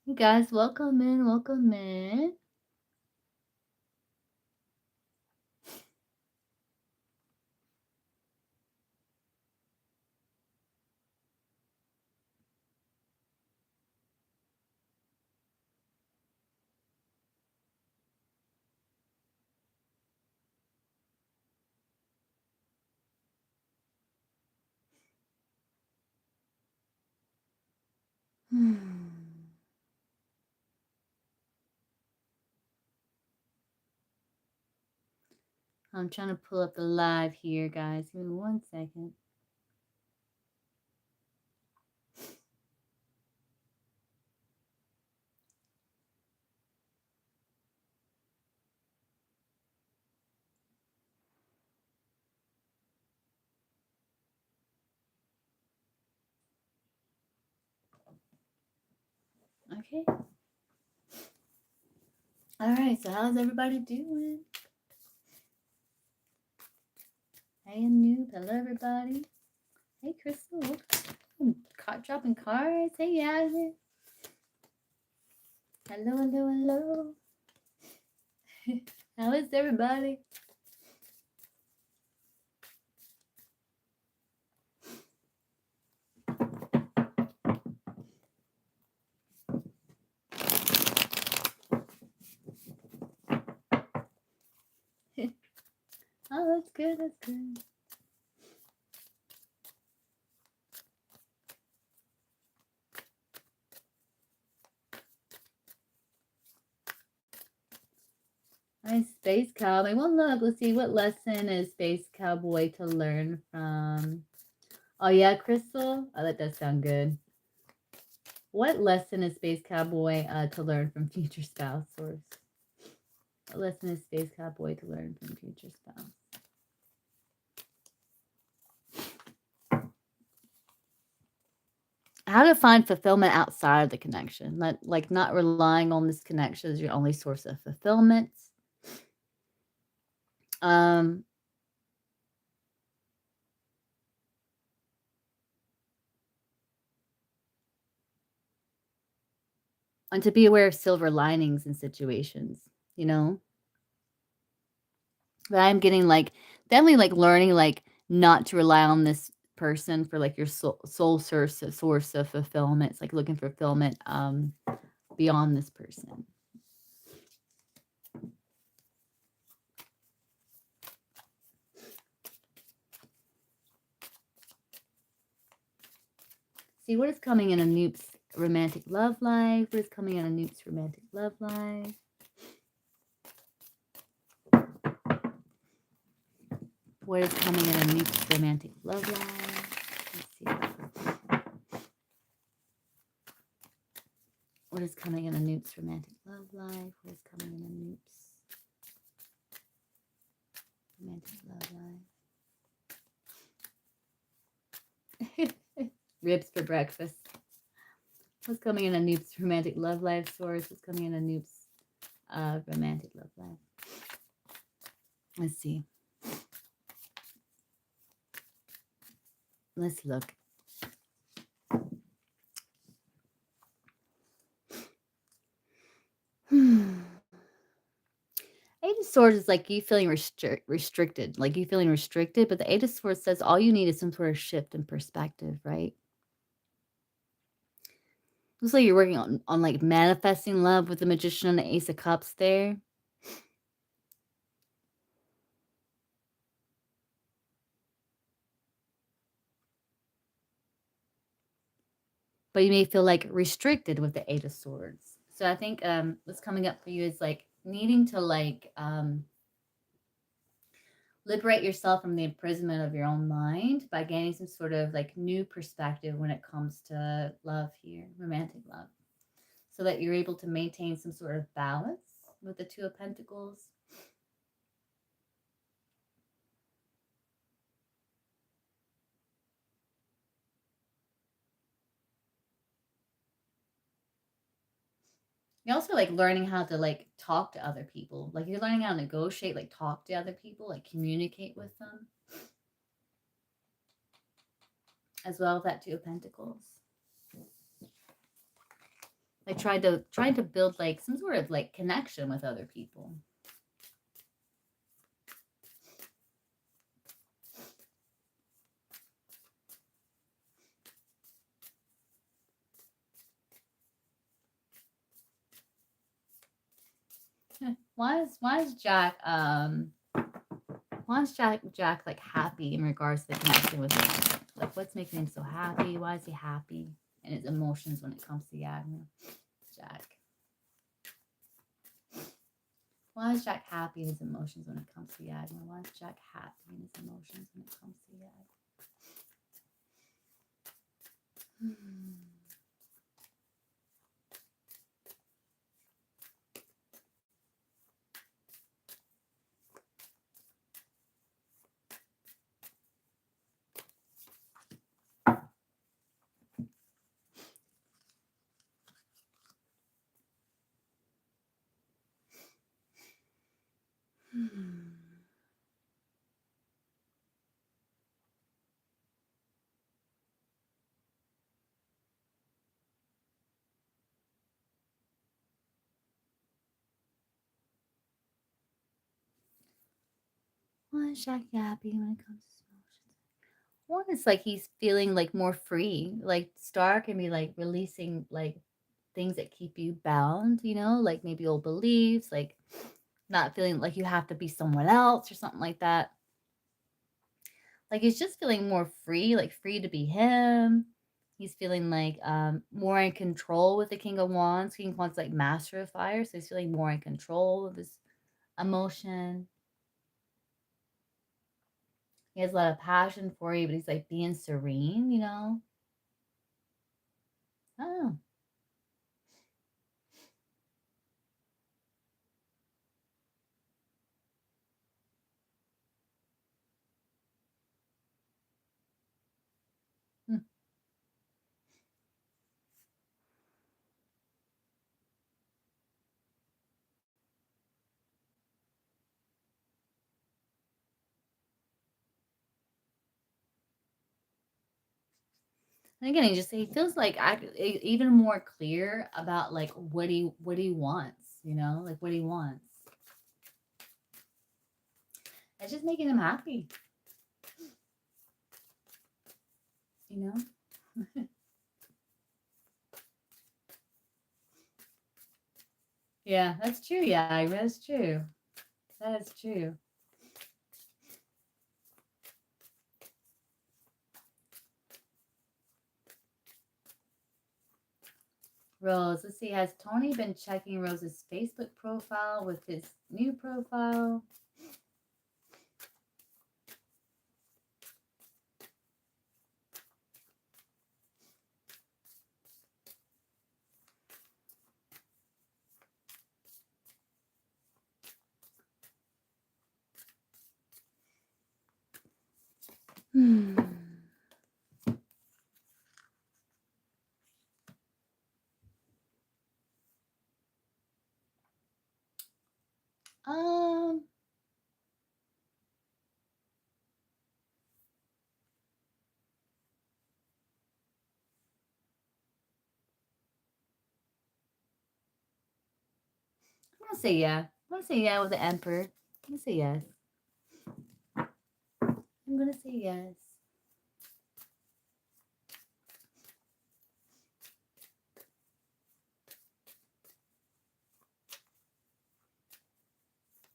You guys, welcome in, welcome in. I'm trying to pull up the live here, guys. Give me 1 second. Okay. All right. So how's everybody doing? Hey, Anoop. Hello, everybody. Hey, Crystal. Dropping cards. Hey, Yazzie. Hello, hello, hello. How is everybody? Oh, that's good. That's good. Hi, Space Cowboy. Well, look, let's see. What lesson is Space Cowboy to learn from? Oh, yeah, Crystal? Oh, that does sound good. What lesson is Space Cowboy to learn from future spouse? Source. What lesson is Space Cowboy to learn from future spouse? How to find fulfillment outside of the connection. Like not relying on this connection as your only source of fulfillment. And to be aware of silver linings in situations, you know? But I'm getting like definitely like learning like not to rely on this person for like your soul source of fulfillment. It's like looking for fulfillment beyond this person. See what is coming in Anoop's romantic love life. What is coming in Anoop's romantic love life? What is coming in Anoop's romantic love life? Let's see. What is coming in Anoop's romantic love life? What is coming in Anoop's romantic love life? Ribs for breakfast. What's coming in Anoop's romantic love life source? What's coming in Anoop's romantic love life? Let's see. Let's look. Eight of Swords is like you feeling restricted, like you feeling restricted, but the Eight of Swords says all you need is some sort of shift in perspective, right? Looks like you're working on like manifesting love with the Magician and the Ace of Cups there. But you may feel like restricted with the Eight of Swords. So I think what's coming up for you is like needing to like liberate yourself from the imprisonment of your own mind by gaining some sort of like new perspective when it comes to love here, romantic love, so that you're able to maintain some sort of balance with the Two of Pentacles. You're also like learning how to like talk to other people. Like you're learning how to negotiate, like talk to other people, like communicate with them. As well as that Two of Pentacles. Like trying to build like some sort of like connection with other people. Why is Jack Jack like happy in regards to the connection with him? Like what's making him so happy? Why is he happy? And his emotions when it comes to Yagna. Jack. Why is Jack happy in his emotions when it comes to Yagna? Why is Jack happy in his emotions when it comes to Yagna? Why is Jack happy when it comes to emotions? One is like he's feeling like more free. Like Star can be like releasing like things that keep you bound, you know, like maybe old beliefs, like not feeling like you have to be someone else or something like that. Like he's just feeling more free, like free to be him. He's feeling like more in control with the King of Wands. King of Wands like master of fire, so he's feeling more in control of his emotion. He has a lot of passion for you, but he's like being serene, you know. Oh. Hmm. And again, he feels like even more clear about like what he wants, you know, like what he wants. It's just making him happy, you know. Yeah, that's true. Yeah, that's true. That is true. Rose, let's see. Has Tony been checking Rose's Facebook profile with his new profile? Hmm. Um, I'm gonna say yeah. I'm gonna say yeah with the Emperor. I'm gonna say yes. I'm gonna say yes.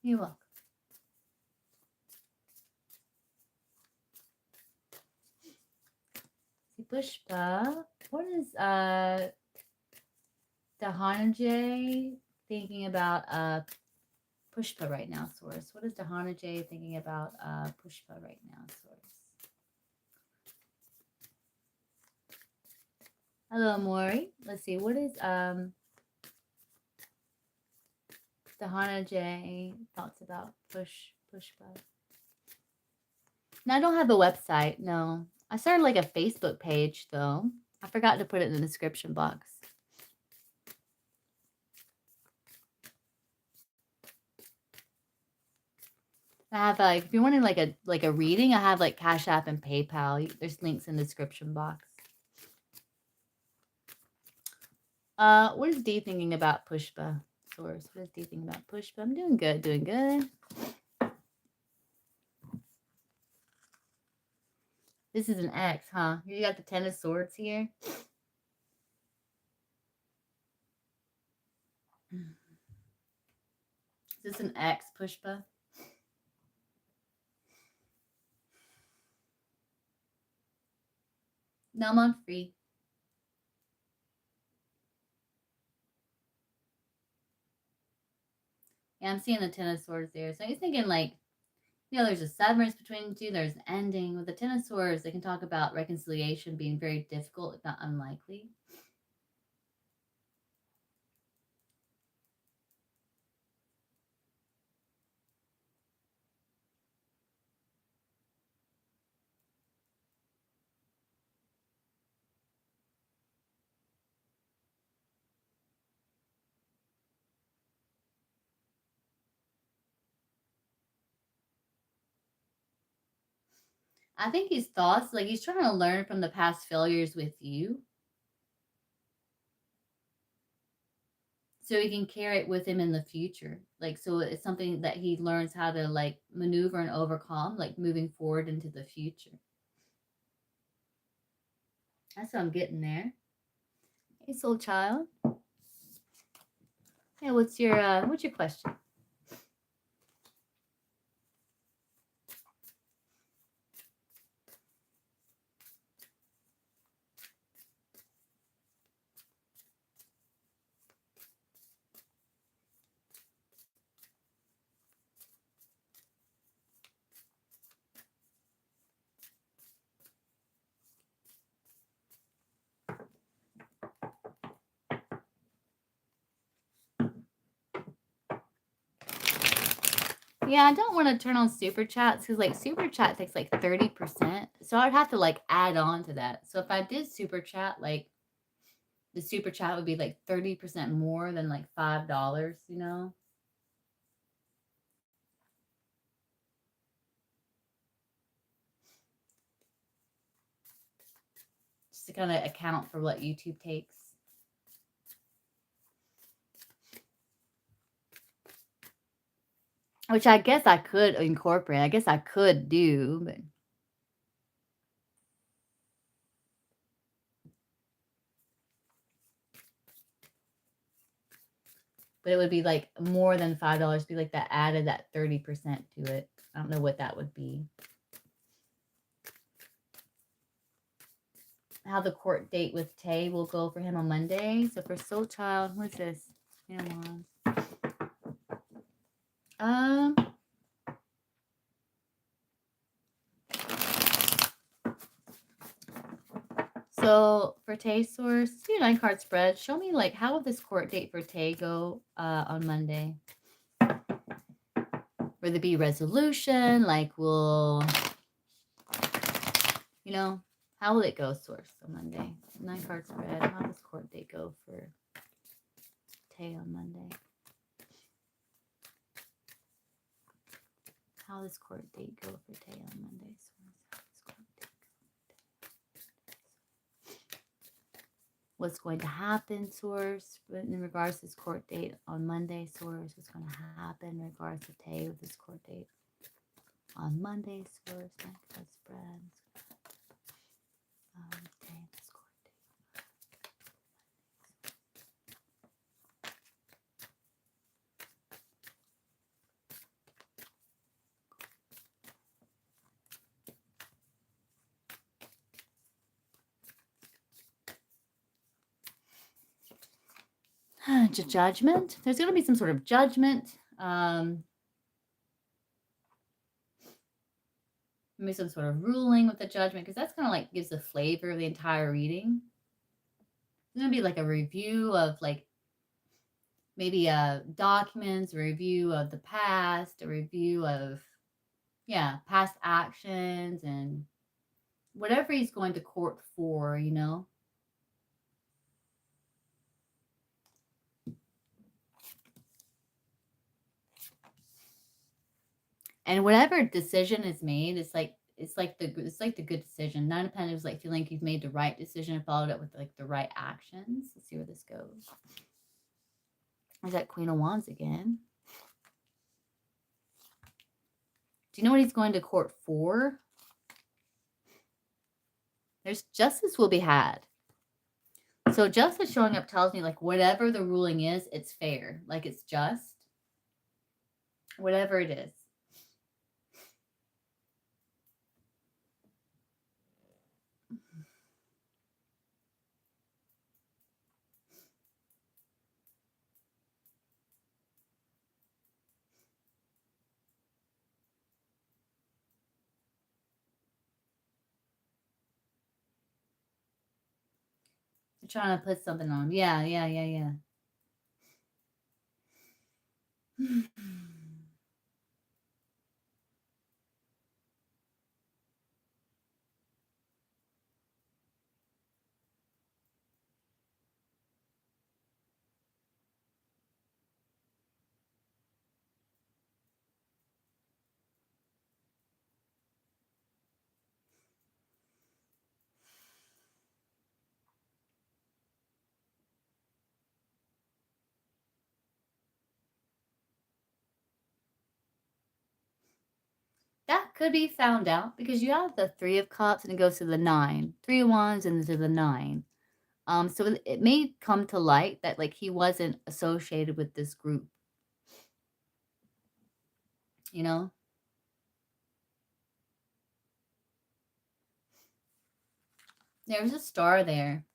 You're welcome. See, Pushpa. What is Dahanaje thinking about Pushpa right now, Source? What is Dahanaje thinking about Pushpa right now, Source? Hello, Maury. Let's see. What is Dahanaje thoughts about Pushpa? No, I don't have a website. No, I started like a Facebook page though. I forgot to put it in the description box. I have like if you're wanting like a reading, I have like Cash App and PayPal. There's links in the description box. What is D thinking about Pushpa? Source. What is D thinking about Pushpa? I'm doing good, doing good. This is an X, huh? You got the Ten of Swords here. Is this an X, Pushpa? No, I'm on free. Yeah, I'm seeing the Ten of Swords there. So he's thinking like, you know, there's a severance between the two. There's an ending. With the Ten of Swords, they can talk about reconciliation being very difficult, if not unlikely. I think his thoughts, like he's trying to learn from the past failures with you, so he can carry it with him in the future. Like, so it's something that he learns how to like maneuver and overcome, like moving forward into the future. That's what I'm getting there. Hey, soul child. Hey, what's your question? Yeah, I don't want to turn on super chats because like super chat takes like 30%. So I'd have to like add on to that. So if I did super chat, like the super chat would be like 30% more than like $5, you know? Just to kind of account for what YouTube takes. Which I guess I could incorporate. I guess I could do, but it would be like more than $5. Be like that added that 30% to it. I don't know what that would be. How the court date with Tay will go for him on Monday. So for Soul Child, what's this? So for Tay source, 9-card spread. Show me like how will this court date for Tay go on Monday? Will there be resolution? Like will how will it go, source, on Monday? 9-card spread. How does court date go for Tay on Monday? How does court date go for Tay on Monday? What's going to happen, source, in regards to this court date on Monday, source? What's going to happen in regards to Tay with this court date on Monday, source? 9-card spread. Tay, this court date. Judgment. There's going to be some sort of judgment. Maybe some sort of ruling with the judgment, because that's kind of like gives the flavor of the entire reading. There's going to be like a review of like maybe documents, a review of the past, a review of past actions and whatever he's going to court for, And whatever decision is made, it's like it's like the good decision. Nine of Pentacles, like feeling like you've made the right decision and followed up with like the right actions. Let's see where this goes. There's that Queen of Wands again. Do you know what he's going to court for? There's justice will be had. So justice showing up tells me like whatever the ruling is, it's fair. Like it's just. Whatever it is. You're trying to put something on. Yeah. That could be found out because you have the Three of Cups and it goes to the 9. 3 of Wands and to the 9. So it may come to light that like he wasn't associated with this group. You know? There's a star there.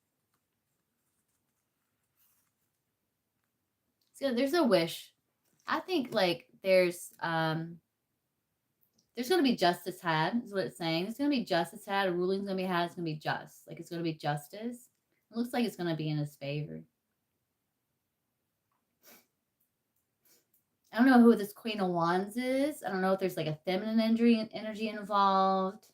So there's a wish. I think like there's going to be justice had, is what it's saying. There's going to be justice had. A ruling's going to be had. It's going to be just. Like it's going to be justice. It looks like it's going to be in his favor. I don't know who this Queen of Wands is. I don't know if there's like a feminine energy involved.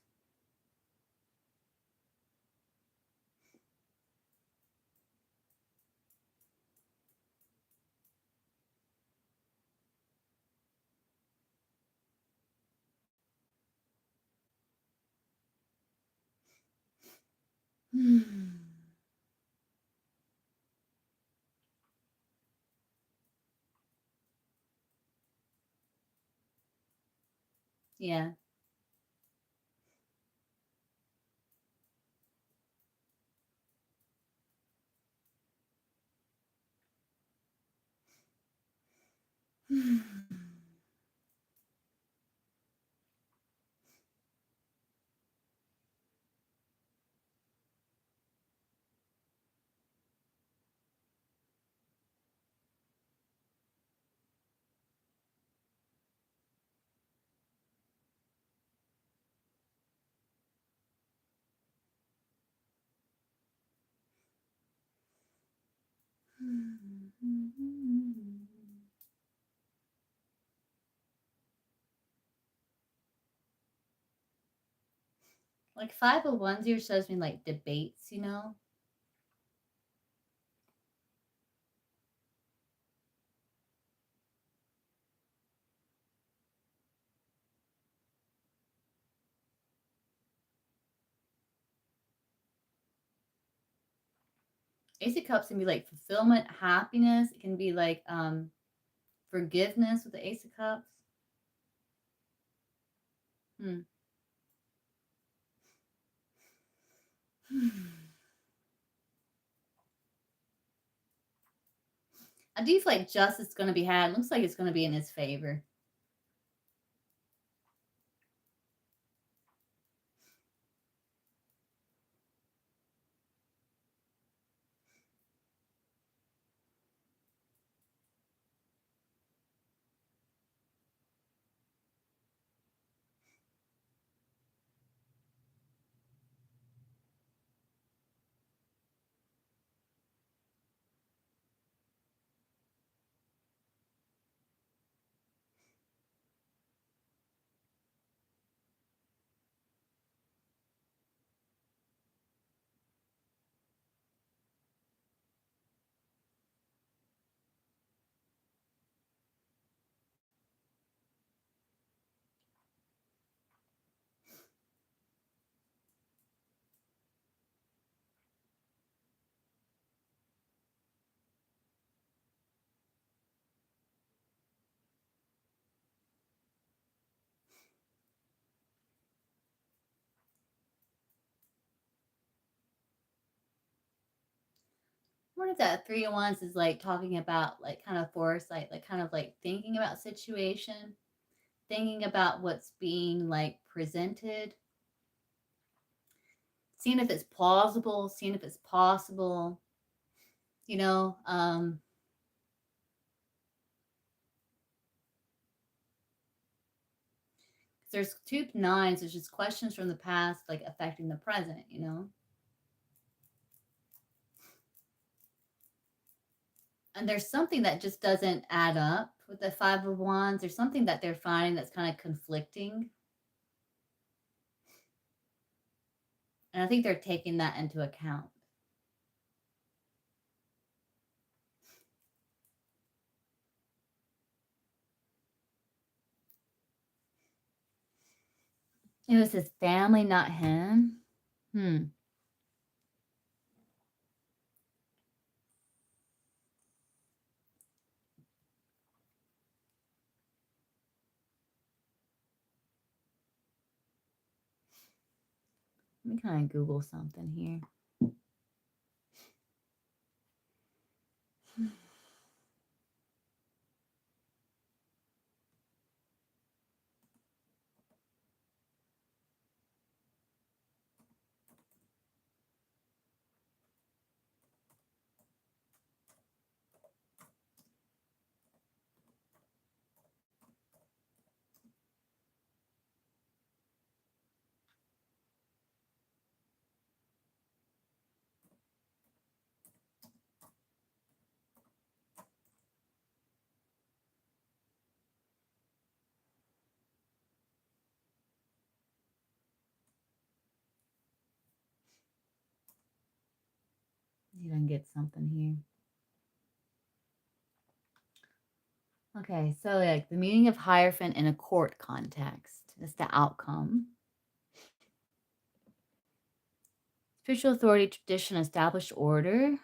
Yeah. Like 5 of Wands here shows me like debates, you know? Ace of Cups can be like fulfillment, happiness. It can be like forgiveness with the Ace of Cups. I do feel like justice is going to be had. It looks like it's going to be in his favor. wonder if that Three of Wands is like talking about like kind of foresight, like kind of like thinking about situation, thinking about what's being like presented, seeing if it's plausible, seeing if it's possible, you know. There's two nines, there's just questions from the past like affecting the present, you know. And there's something that just doesn't add up with the Five of Wands. There's something that they're finding that's kind of conflicting. And I think they're taking that into account. It was his family, not him. Let me kind of Google something here. You don't get something here. Okay, so like the meaning of Hierophant in a court context. That's the outcome. Spiritual authority, tradition, established order.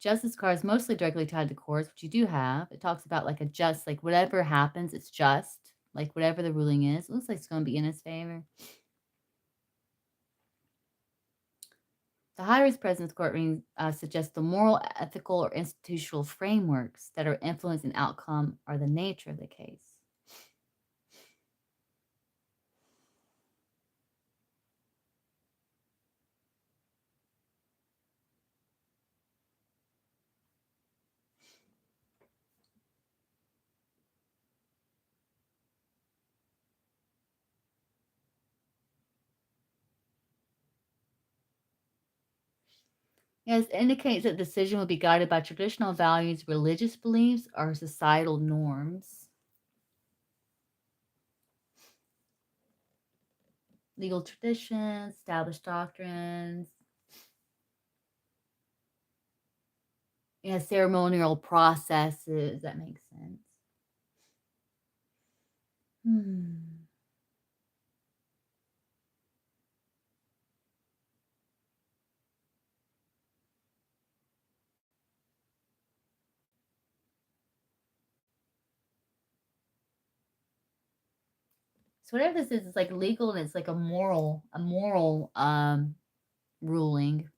Justice card is mostly directly tied to courts, which you do have. It talks about like a just, like whatever happens, it's just. Like whatever the ruling is. It looks like it's going to be in his favor. The high-risk presence courtroom suggests the moral, ethical, or institutional frameworks that are influencing outcome are the nature of the case. Yes, it indicates that the decision will be guided by traditional values, religious beliefs, or societal norms. Legal traditions, established doctrines, ceremonial processes. That makes sense. So whatever this is, it's like legal and it's like a moral ruling.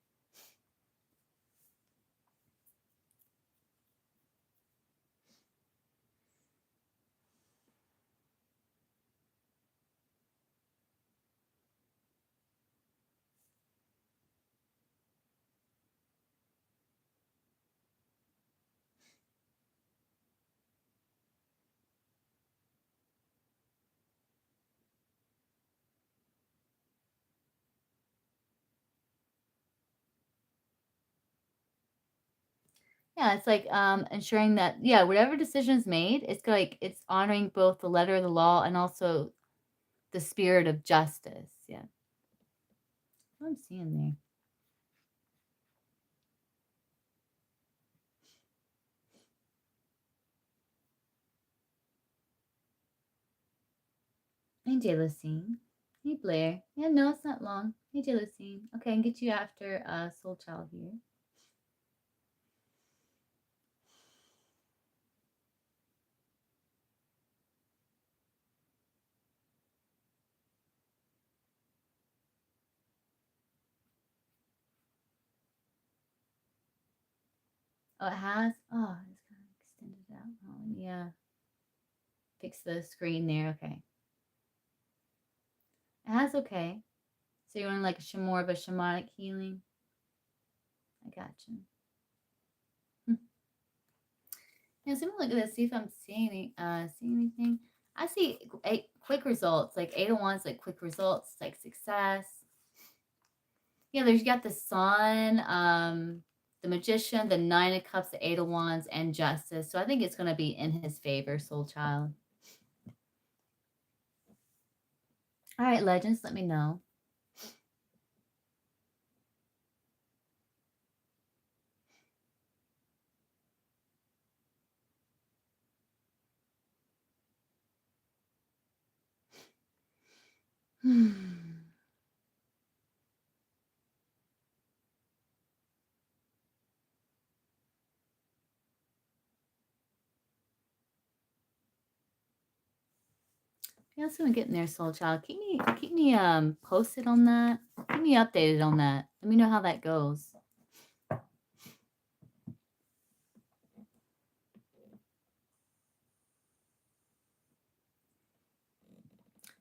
Yeah, it's like ensuring that whatever decision is made, it's like it's honoring both the letter of the law and also the spirit of justice. Yeah. What I'm seeing there. Hey, Jalocene. Hey, Blair. Yeah, no, it's not long. Hey, Jalocene. Okay, I can get you after Soul Child here. Oh, it has? Oh, it's kind of extended out. Oh, yeah. Fix the screen there. Okay. It has okay. So you're on like more of a shamanic healing? I got you. Yeah, so I'm gonna look at this, see if I'm seeing anything. I see quick results, like 8 of Wands, like quick results, like success. Yeah, there's you got the Sun, the Magician, the 9 of Cups, the 8 of Wands, and Justice. So I think it's gonna be in his favor, soul child. All right, legends, let me know. Yeah, so I'm getting there, soul child. Keep me posted on that. Keep me updated on that. Let me know how that goes.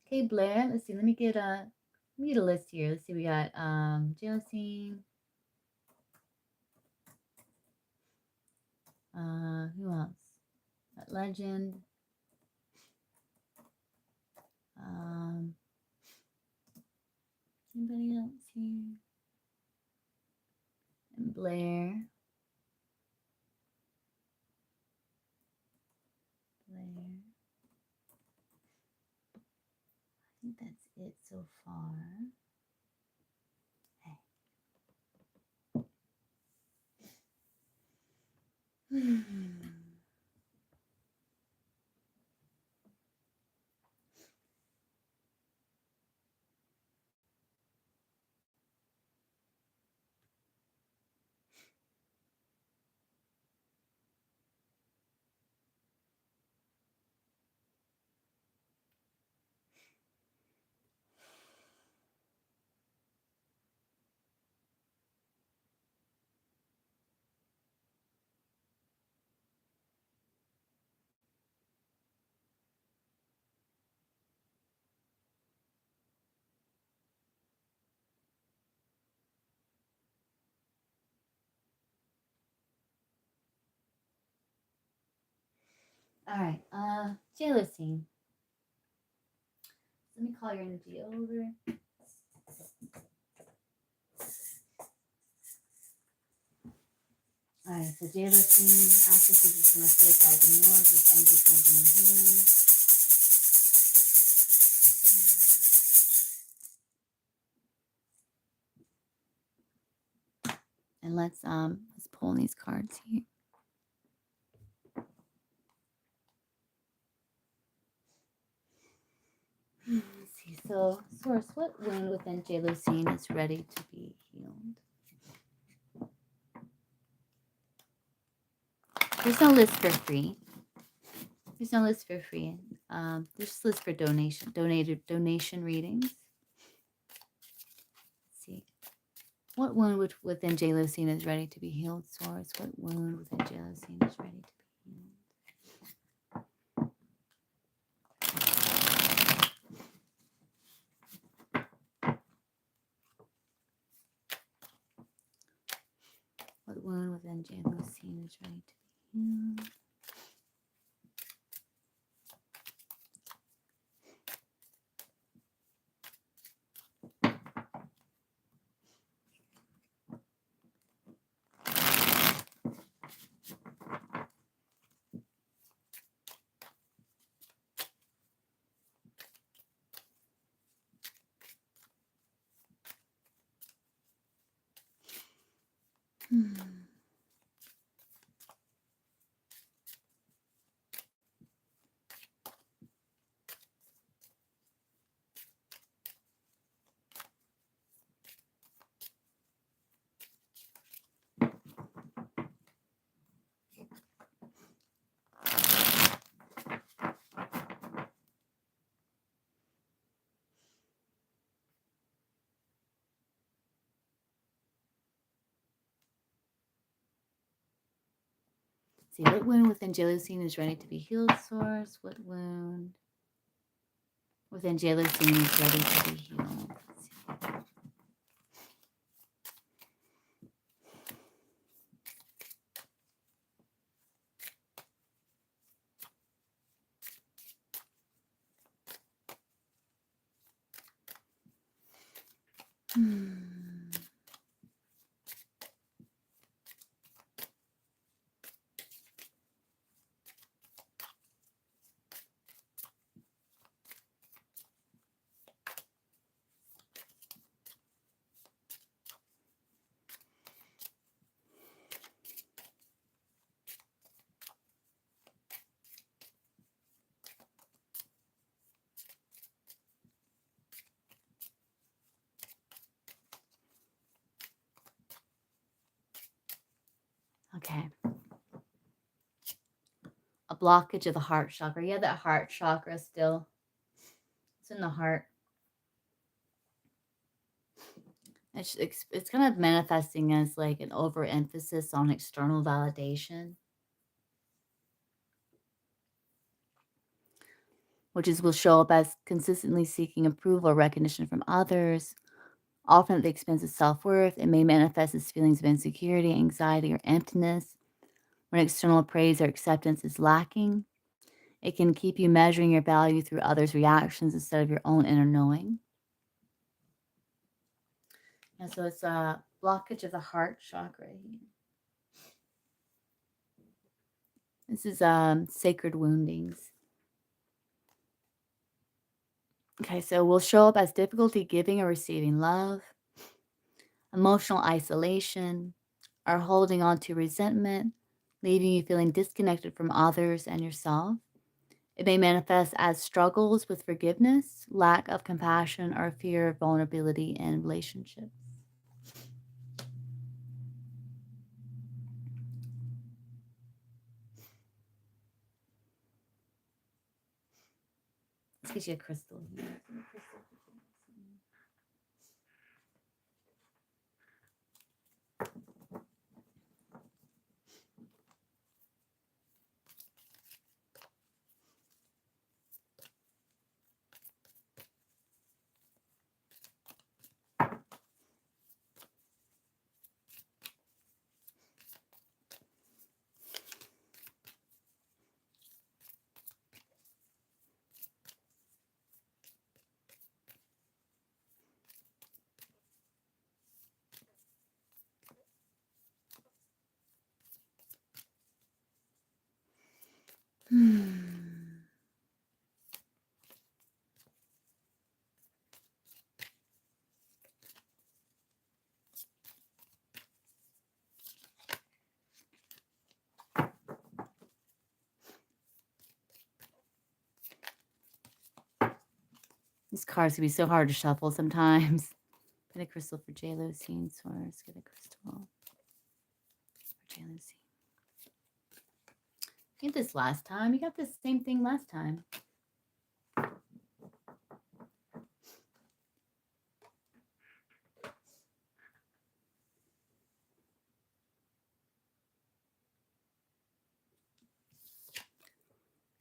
Okay, Blair. Let's see. Let me get a list here. Let's see. We got Josine. Who else? That Legend. Anybody else here? And Blair. I think that's it so far. Okay. All right. Jealousy. Let me call your energy over. All right. So jealousy. Access is from a spirit guide and yours is energy cleansing and healing. And let's pull these cards here. Let's see. So, Source, what wound within Jealousine is ready to be healed? There's no list for free. There's no list for free. There's list for donation readings. Let's see. What wound within Jealousine is ready to be healed, Source? What wound within Jealousine is ready to be healed? What wound within Jealousine is ready to be healed? See, what wound within Jealousine is ready to be healed, Source? What wound within Jealousine is ready to be healed? Okay. A blockage of the heart chakra. Yeah, that heart chakra still. It's in the heart. It's kind of manifesting as like an overemphasis on external validation, which will show up as consistently seeking approval or recognition from others, often at the expense of self-worth. It may manifest as feelings of insecurity, anxiety, or emptiness when external praise or acceptance is lacking. It can keep you measuring your value through others' reactions instead of your own inner knowing. And so it's a blockage of the heart chakra here. This is sacred woundings. Okay, so will show up as difficulty giving or receiving love, emotional isolation, or holding on to resentment, leaving you feeling disconnected from others and yourself. It may manifest as struggles with forgiveness, lack of compassion, or fear of vulnerability in relationships. Let's get you a crystal here. These cards can be so hard to shuffle sometimes. Get a crystal for Jealousine, Source. Get a crystal for Jealousine. Get this last time. You got the same thing last time.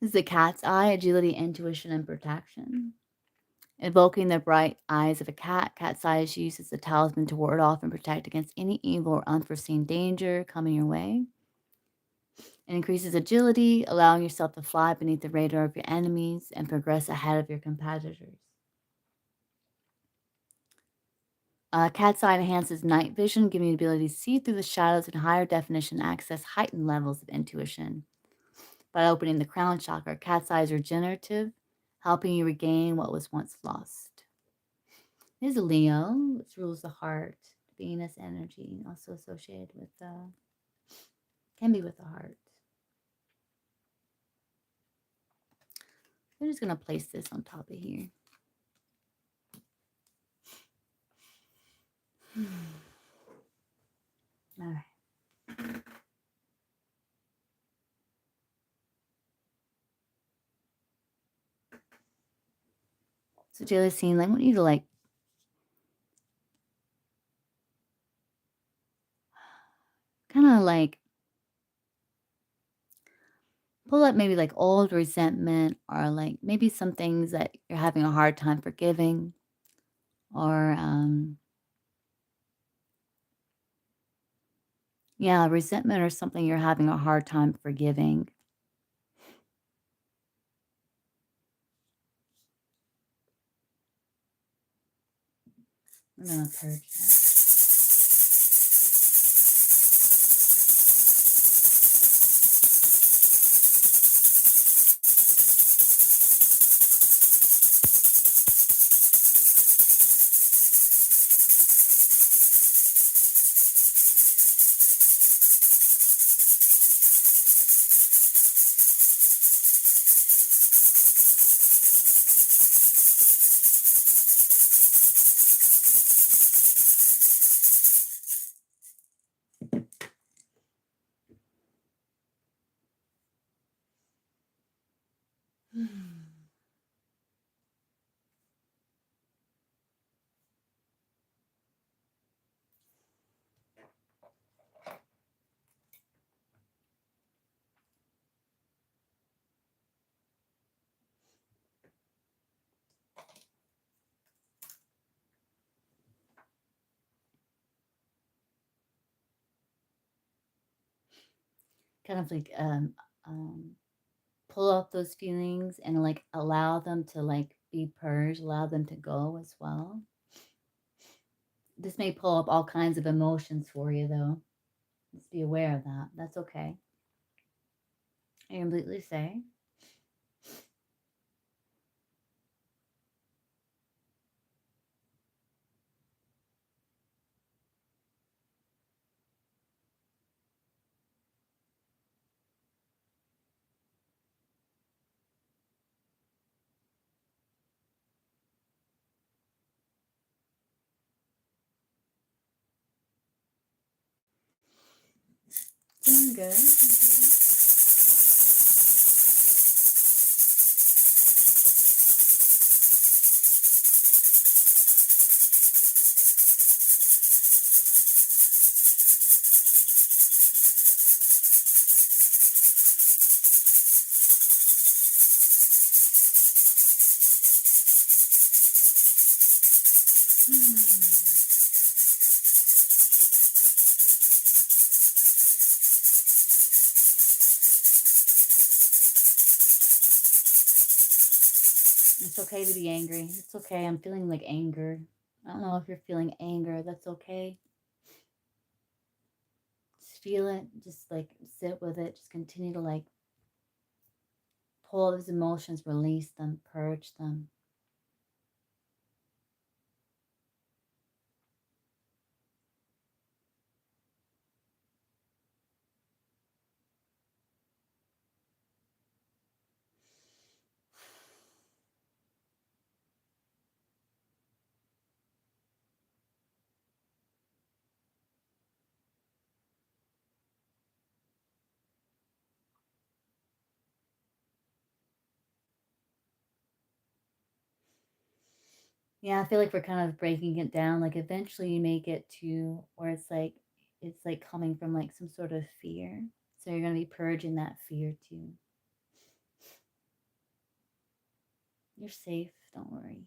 This is the cat's eye, agility, intuition, and protection. Evoking the bright eyes of a cat, cat's eye is used as a talisman to ward off and protect against any evil or unforeseen danger coming your way. It increases agility, allowing yourself to fly beneath the radar of your enemies and progress ahead of your competitors. Cat's eye enhances night vision, giving you the ability to see through the shadows in higher definition and access heightened levels of intuition. By opening the crown chakra, cat's eye is regenerative, helping you regain what was once lost. Here's a Leo, which rules the heart, Venus energy, also associated with can be with the heart. I'm just going to place this on top of here. All right. So Jealousine, I want you to kind of pull up maybe like old resentment or like maybe some things that you're having a hard time forgiving or yeah, resentment or something you're having a hard time forgiving. I'm gonna purge that. Kind of like pull out those feelings and like allow them to like be purged, allow them to go as well. This may pull up all kinds of emotions for you though. Just be aware of that. That's okay. You're completely safe. Doing good. It's okay to be angry. It's okay. I'm feeling like anger. I don't know if you're feeling anger. That's okay. Just feel it. Just like sit with it. Just continue to like pull those emotions, release them, purge them. Yeah, I feel like we're kind of breaking it down. Like eventually you may get to where it's like coming from like some sort of fear. So you're gonna be purging that fear too. You're safe, don't worry.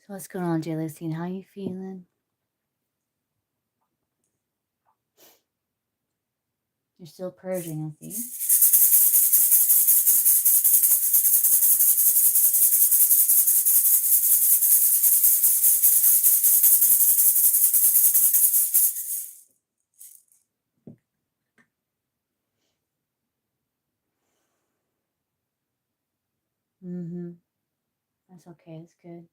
So what's going on, Jalestine? How you feeling? You're still purging, I see. Mm-hmm. That's okay. That's good.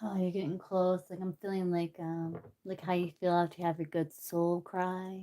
Oh, you're getting close. Like I'm feeling like how you feel after you have your good soul cry,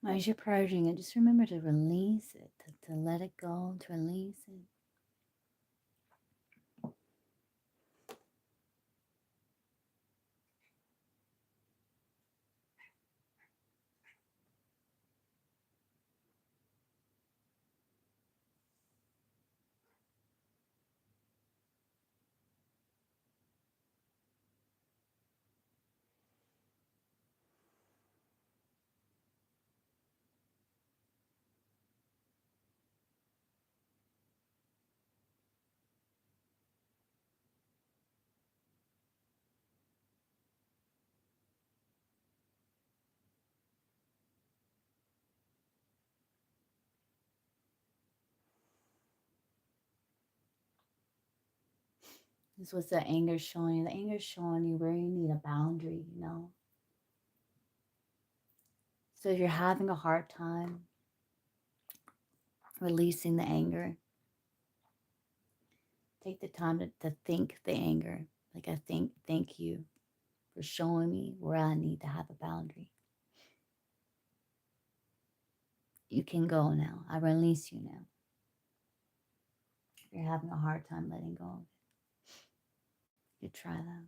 As you're purging it, just remember to release it, to let it go, to release it. This was the anger showing you. The anger showing you where you need a boundary, you know. So if you're having a hard time releasing the anger, take the time to think the anger. Like I think, thank you for showing me where I need to have a boundary. You can go now. I release you now. If you're having a hard time letting go of it, you try that.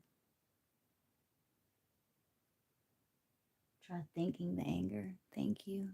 Try thinking the anger. Thank you.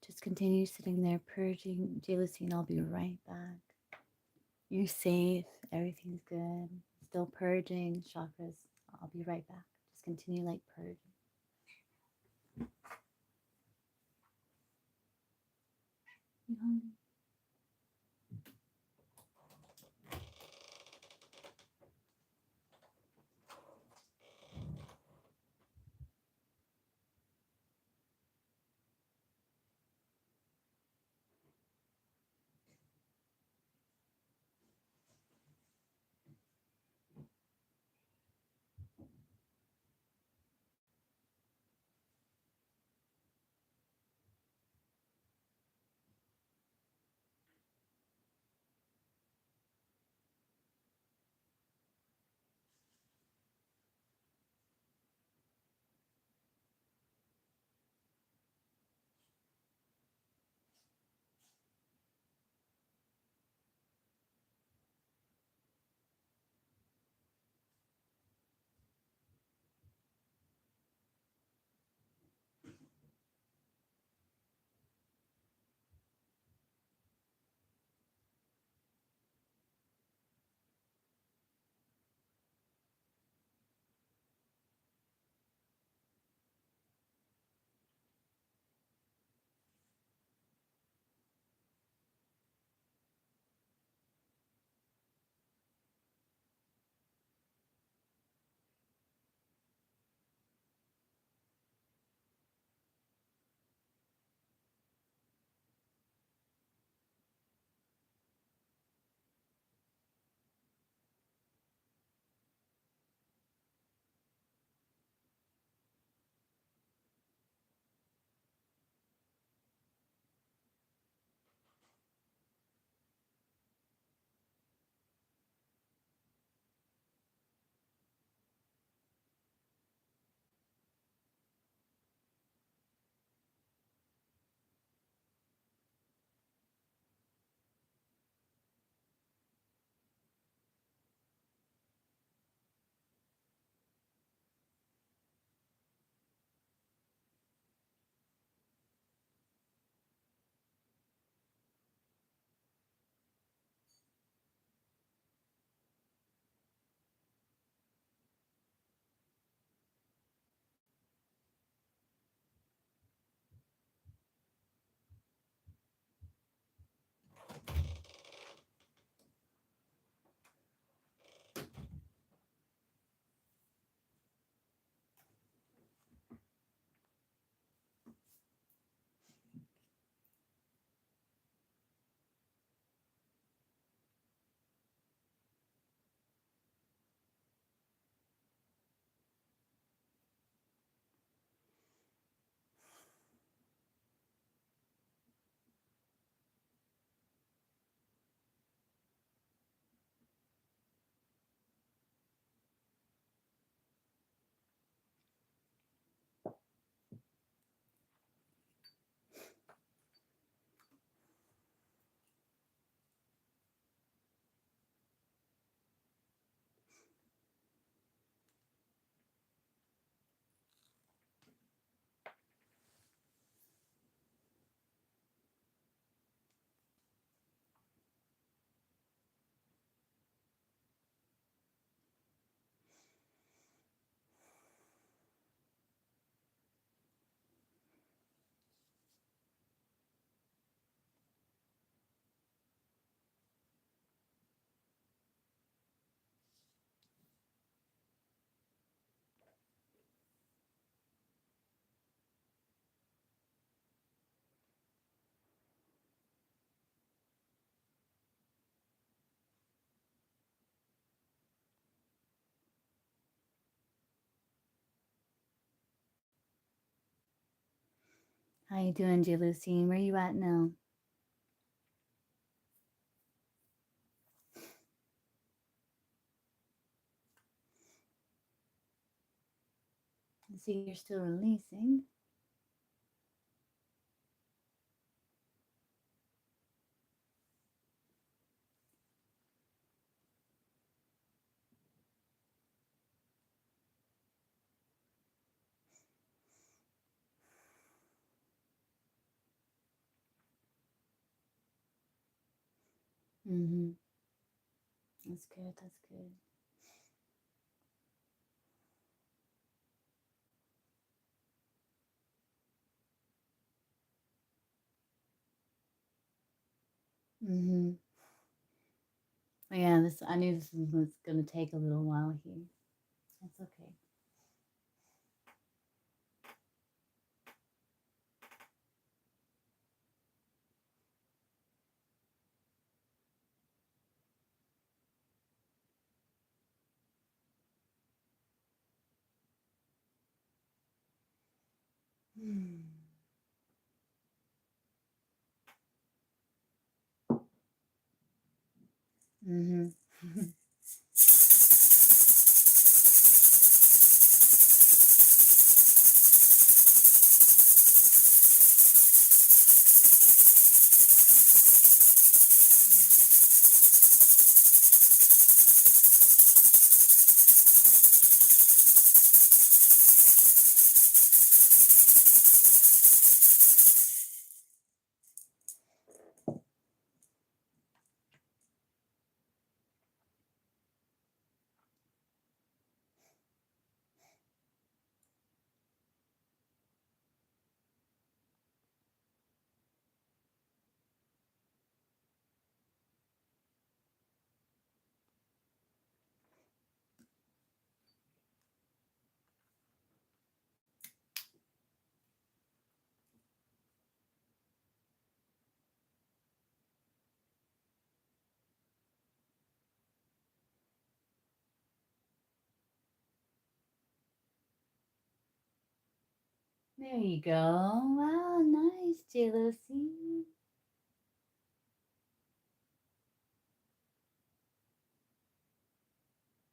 Just continue sitting there purging. Jaylacine, I'll be right back. You're safe. Everything's good. Still purging chakras. I'll be right back. Just continue like purging. You hungry? How you doing, J. Lucy? Where you at now? I see you're still releasing. Mm-hmm. That's good. That's good. Mm-hmm. Yeah, this I knew this was gonna take a little while here. That's okay. Mm-hmm. There you go. Wow, nice, J. Lucy.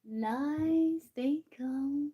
Nice. There you go.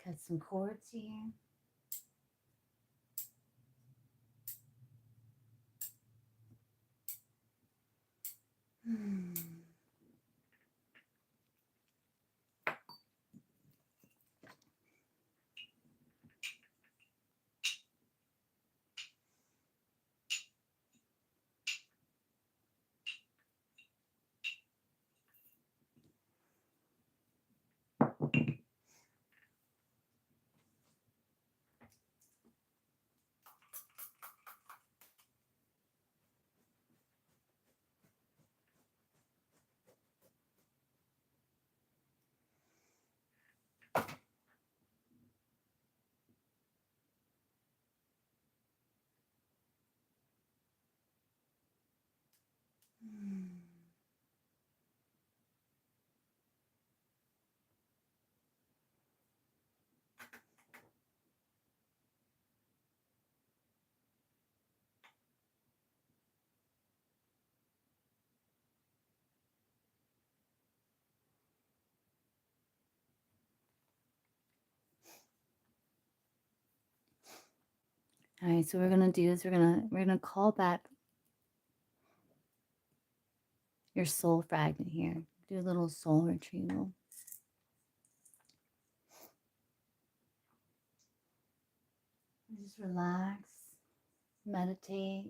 Cut some cords here. All right, so we're gonna do is we're gonna call back your soul fragment here. Do a little soul retrieval. Just relax, meditate.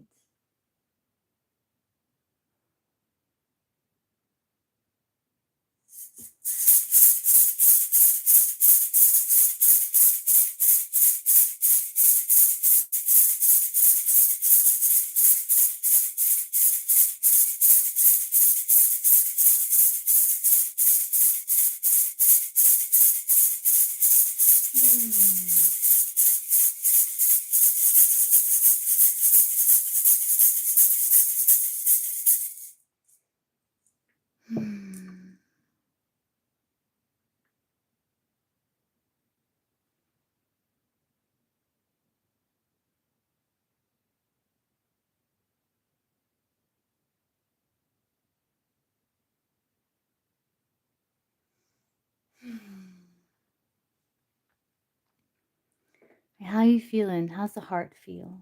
How you feeling? How's the heart feel?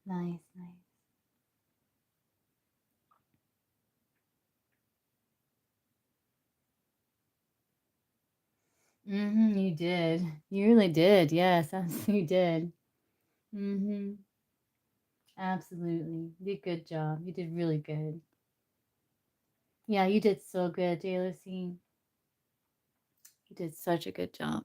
Nice, nice. You did. You really did. Yes, you did. Absolutely. You did a good job. You did really good. Yeah, you did so good, Taylor C. You did such a good job.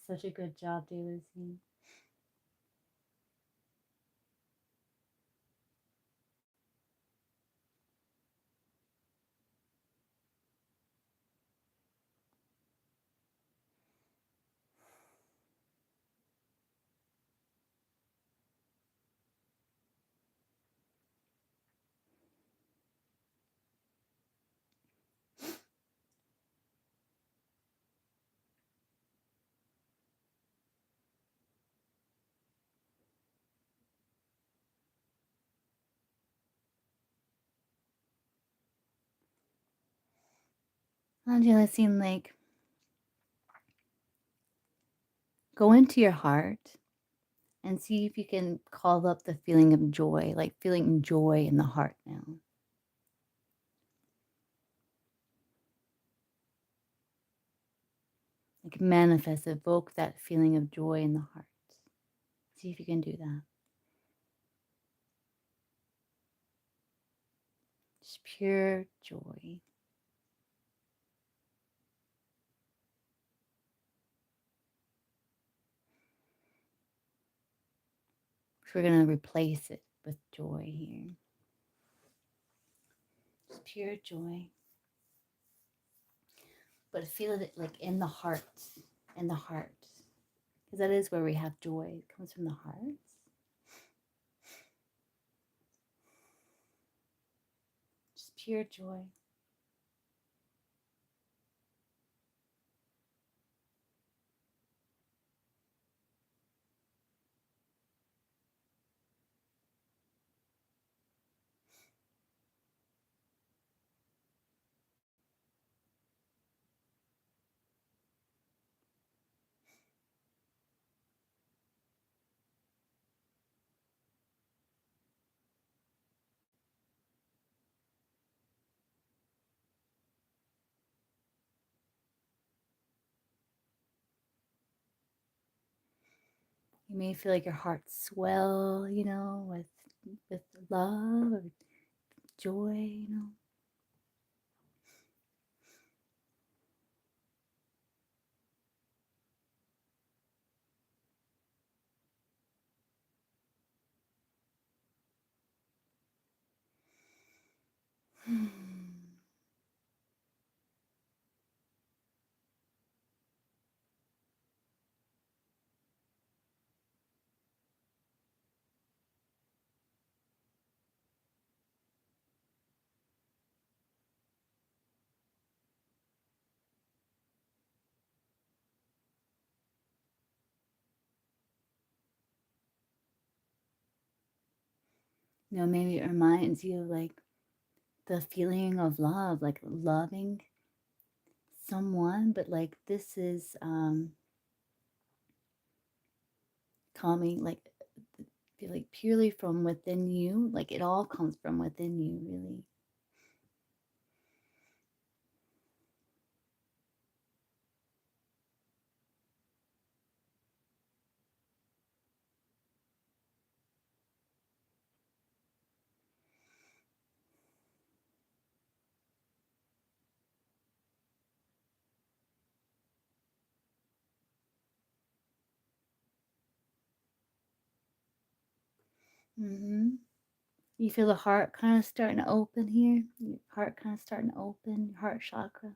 Such a good job, Taylor C. Now, Taylor C, like, go into your heart and see if you can call up the feeling of joy, like feeling joy in the heart now. Like manifest, evoke that feeling of joy in the heart. See if you can do that. Just pure joy. We're going to replace it with joy here. Just pure joy. But feel it like in the heart. In the heart. Because that is where we have joy. It comes from the heart. Just pure joy. You may feel like your heart swell, with love or joy. You know, maybe it reminds you of like the feeling of love, like loving someone, but like this is coming like purely from within you. Like it all comes from within you, really. Mm-hmm. You feel the heart kind of starting to open here. Your heart kind of starting to open, your heart chakra.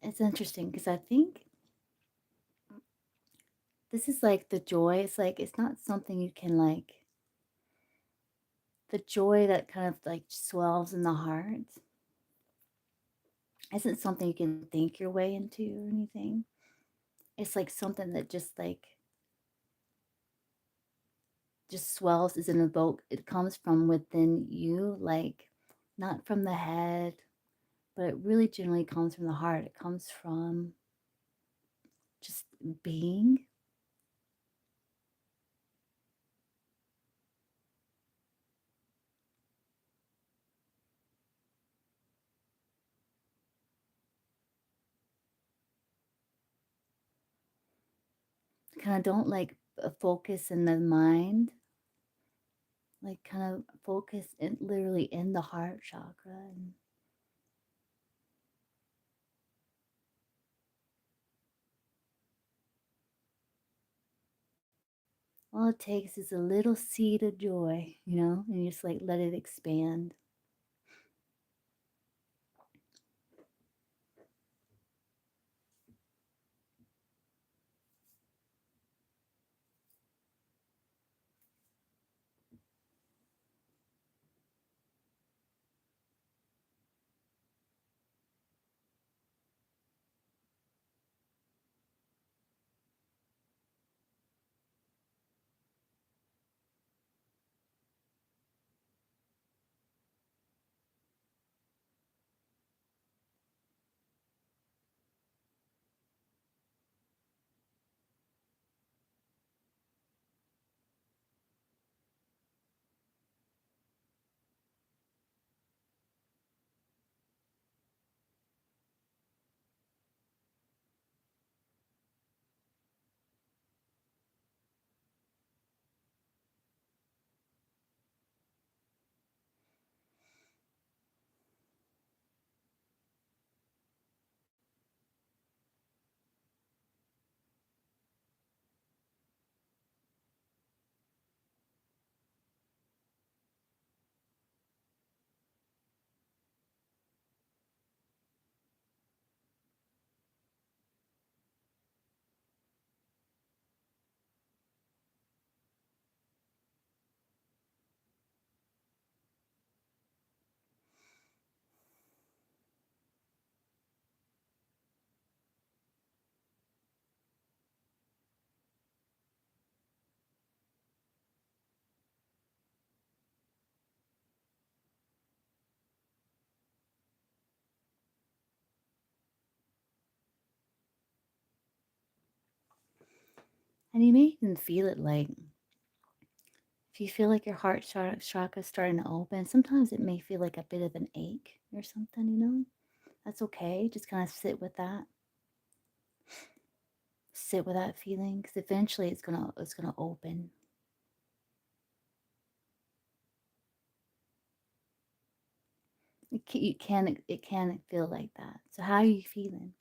It's interesting because I think this is like the joy. It's like it's not something you can like the joy that kind of like swells in the heart isn't something you can think your way into or anything. It's like something that just swells is an evoke. It comes from within you, like not from the head, but it really generally comes from the heart. It comes from just being. Kind of don't like focus in the mind, like kind of focus in literally in the heart chakra. And all it takes is a little seed of joy, and you just like let it expand. And you may even feel it like, if you feel like your heart chakra is starting to open, sometimes it may feel like a bit of an ache or something, you know? That's okay. Just kind of sit with that. Sit with that feeling, because eventually it's gonna open. It can feel like that. So how are you feeling?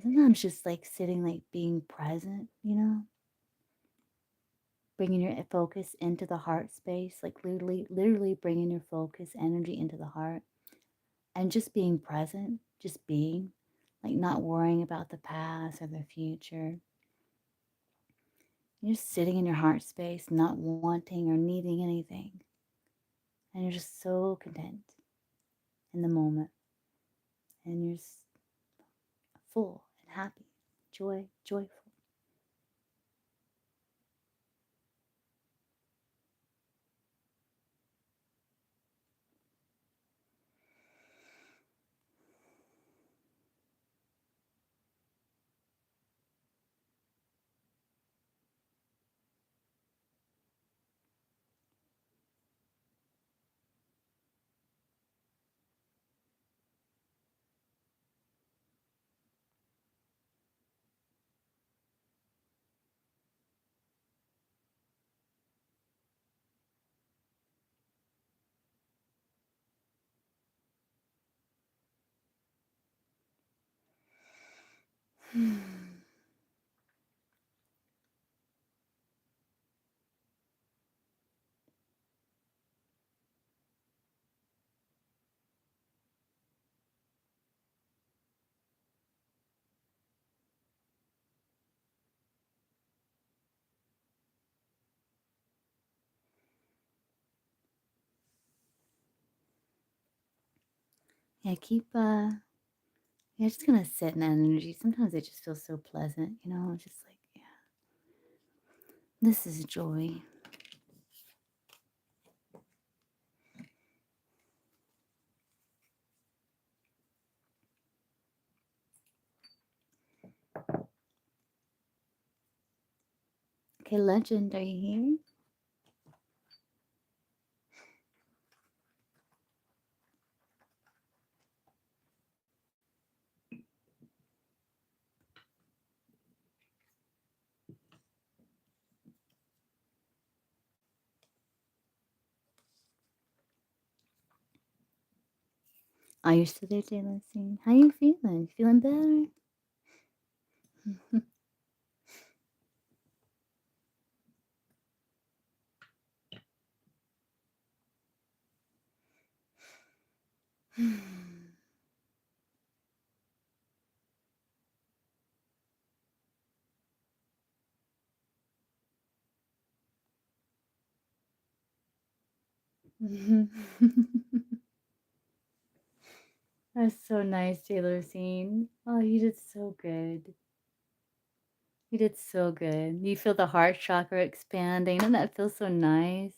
Sometimes just like sitting, like being present, you know, bringing your focus into the heart space, like literally bringing your focus energy into the heart and just being present, just being, like not worrying about the past or the future. You're just sitting in your heart space, not wanting or needing anything. And you're just so content in the moment. And you're just full and happy, joyful. Yeah, you're just gonna sit in that energy. Sometimes it just feels so pleasant, you know, just like, yeah, this is joy. Okay, Legend, are you here? Oh, you're still there, Taylor. How you feeling? Feeling better? That's so nice, Taylor. Oh, you did so good. You did so good. You feel the heart chakra expanding. Doesn't that feel so nice?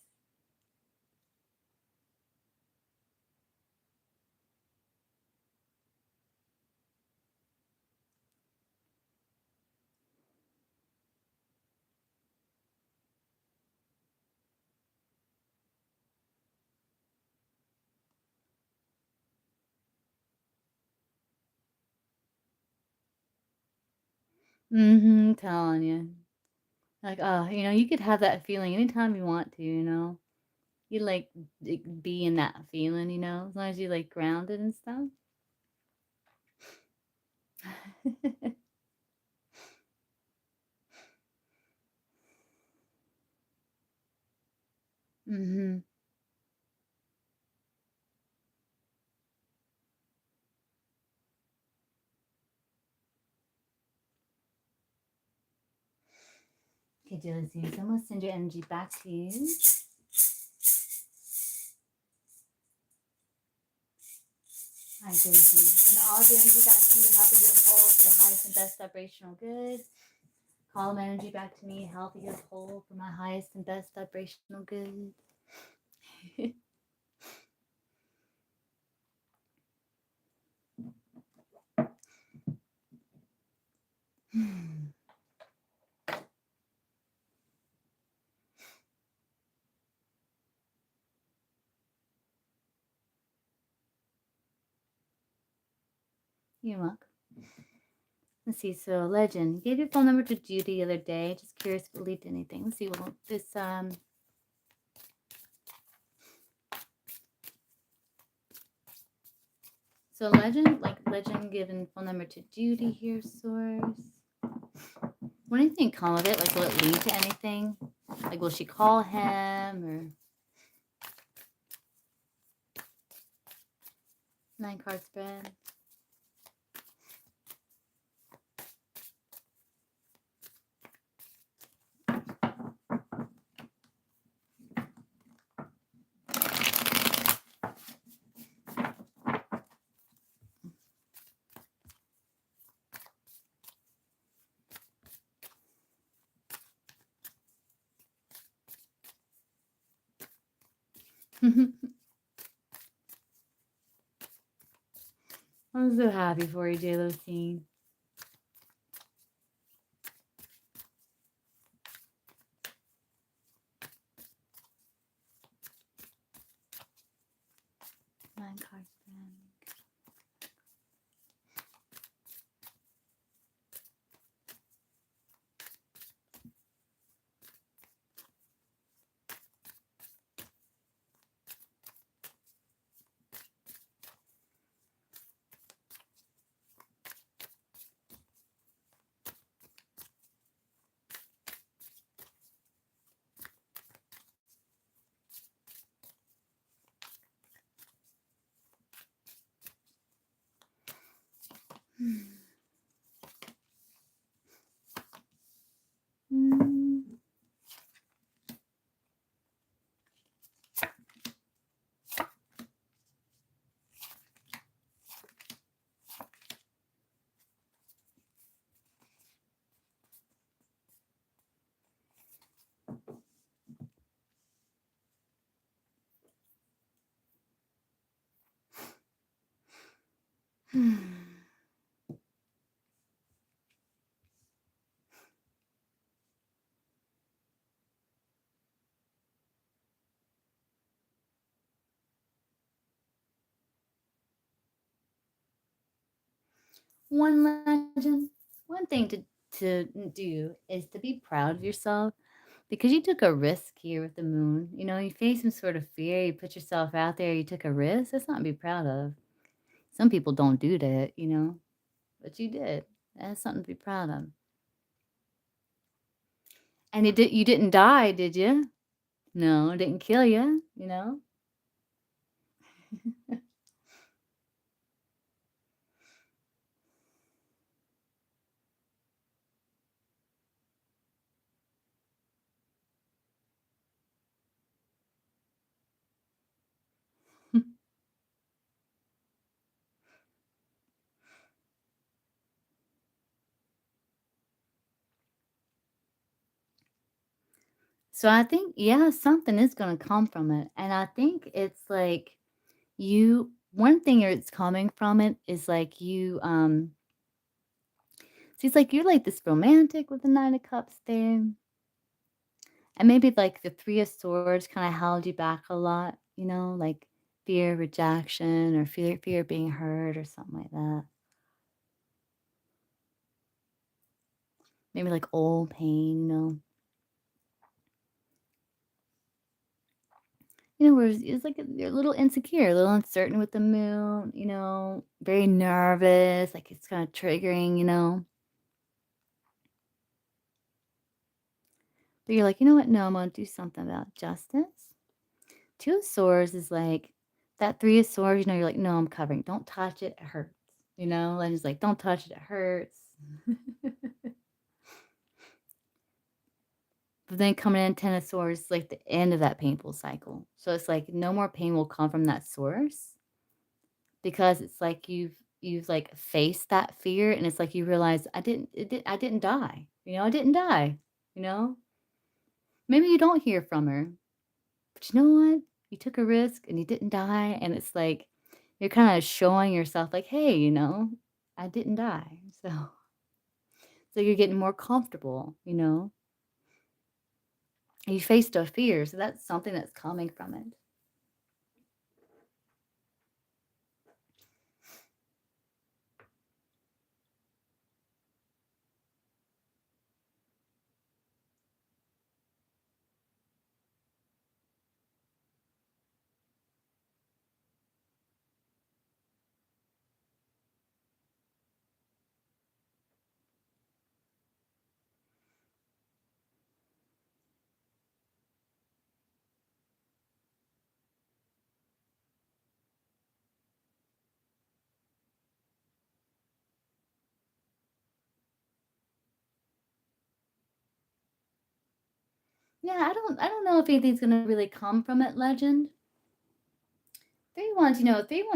Mm-hmm, telling you. Like, oh, you know, you could have that feeling anytime you want to, you know. You like be in that feeling, you know, as long as you like grounded and stuff. Mm-hmm. Okay, Josie, so I'm gonna send your energy back to you. Hi, Jason. And all the energy back to you, healthy, good, whole, for your highest and best vibrational good. Calm energy back to me, healthy, good, whole, for my highest and best vibrational good. You're welcome. Let's see. So, legend, gave your phone number to Judy the other day. Just curious if it lead to anything. Let's see. Well, this So legend given phone number to Judy here, source. What do you think, Colin, of it? Like, will it lead to anything? Like, will she call him or 9-card spread? I'm so happy for you, J-Lo Scene. Nine cards, man. One legend. One thing to do is to be proud of yourself because you took a risk here with the moon. You know, you face some sort of fear. You put yourself out there. You took a risk. That's not to be proud of. Some people don't do that, you know, but you did. That's something to be proud of. And you didn't die, did you? No, it didn't kill you, you know? So I think, yeah, something is going to come from it. And I think it's like one thing it's coming from it is like so it's like you're like this romantic with the 9 of Cups there. And maybe like the 3 of Swords kind of held you back a lot, you know, like fear of rejection or fear of being hurt or something like that. Maybe like old pain, you know. You know, where it's like you're a little insecure, a little uncertain with the moon, you know, very nervous, like it's kind of triggering, you know. But you're like, you know what? No, I'm gonna do something about justice. 2 of Swords is like that 3 of Swords, you know, you're like, no, I'm covering. Don't touch it, it hurts. You know, and it's like, don't touch it, it hurts. But then coming in 10 of Swords is like the end of that painful cycle. So it's like no more pain will come from that source because it's like you've like faced that fear, and it's like you realize I didn't die. I didn't die. You know, maybe you don't hear from her, but you know what? You took a risk and you didn't die, and it's like you're kind of showing yourself like, hey, I didn't die. So you're getting more comfortable. You faced a fear, so that's something that's coming from it. Yeah, I don't know if anything's gonna really come from it, legend. 3 ones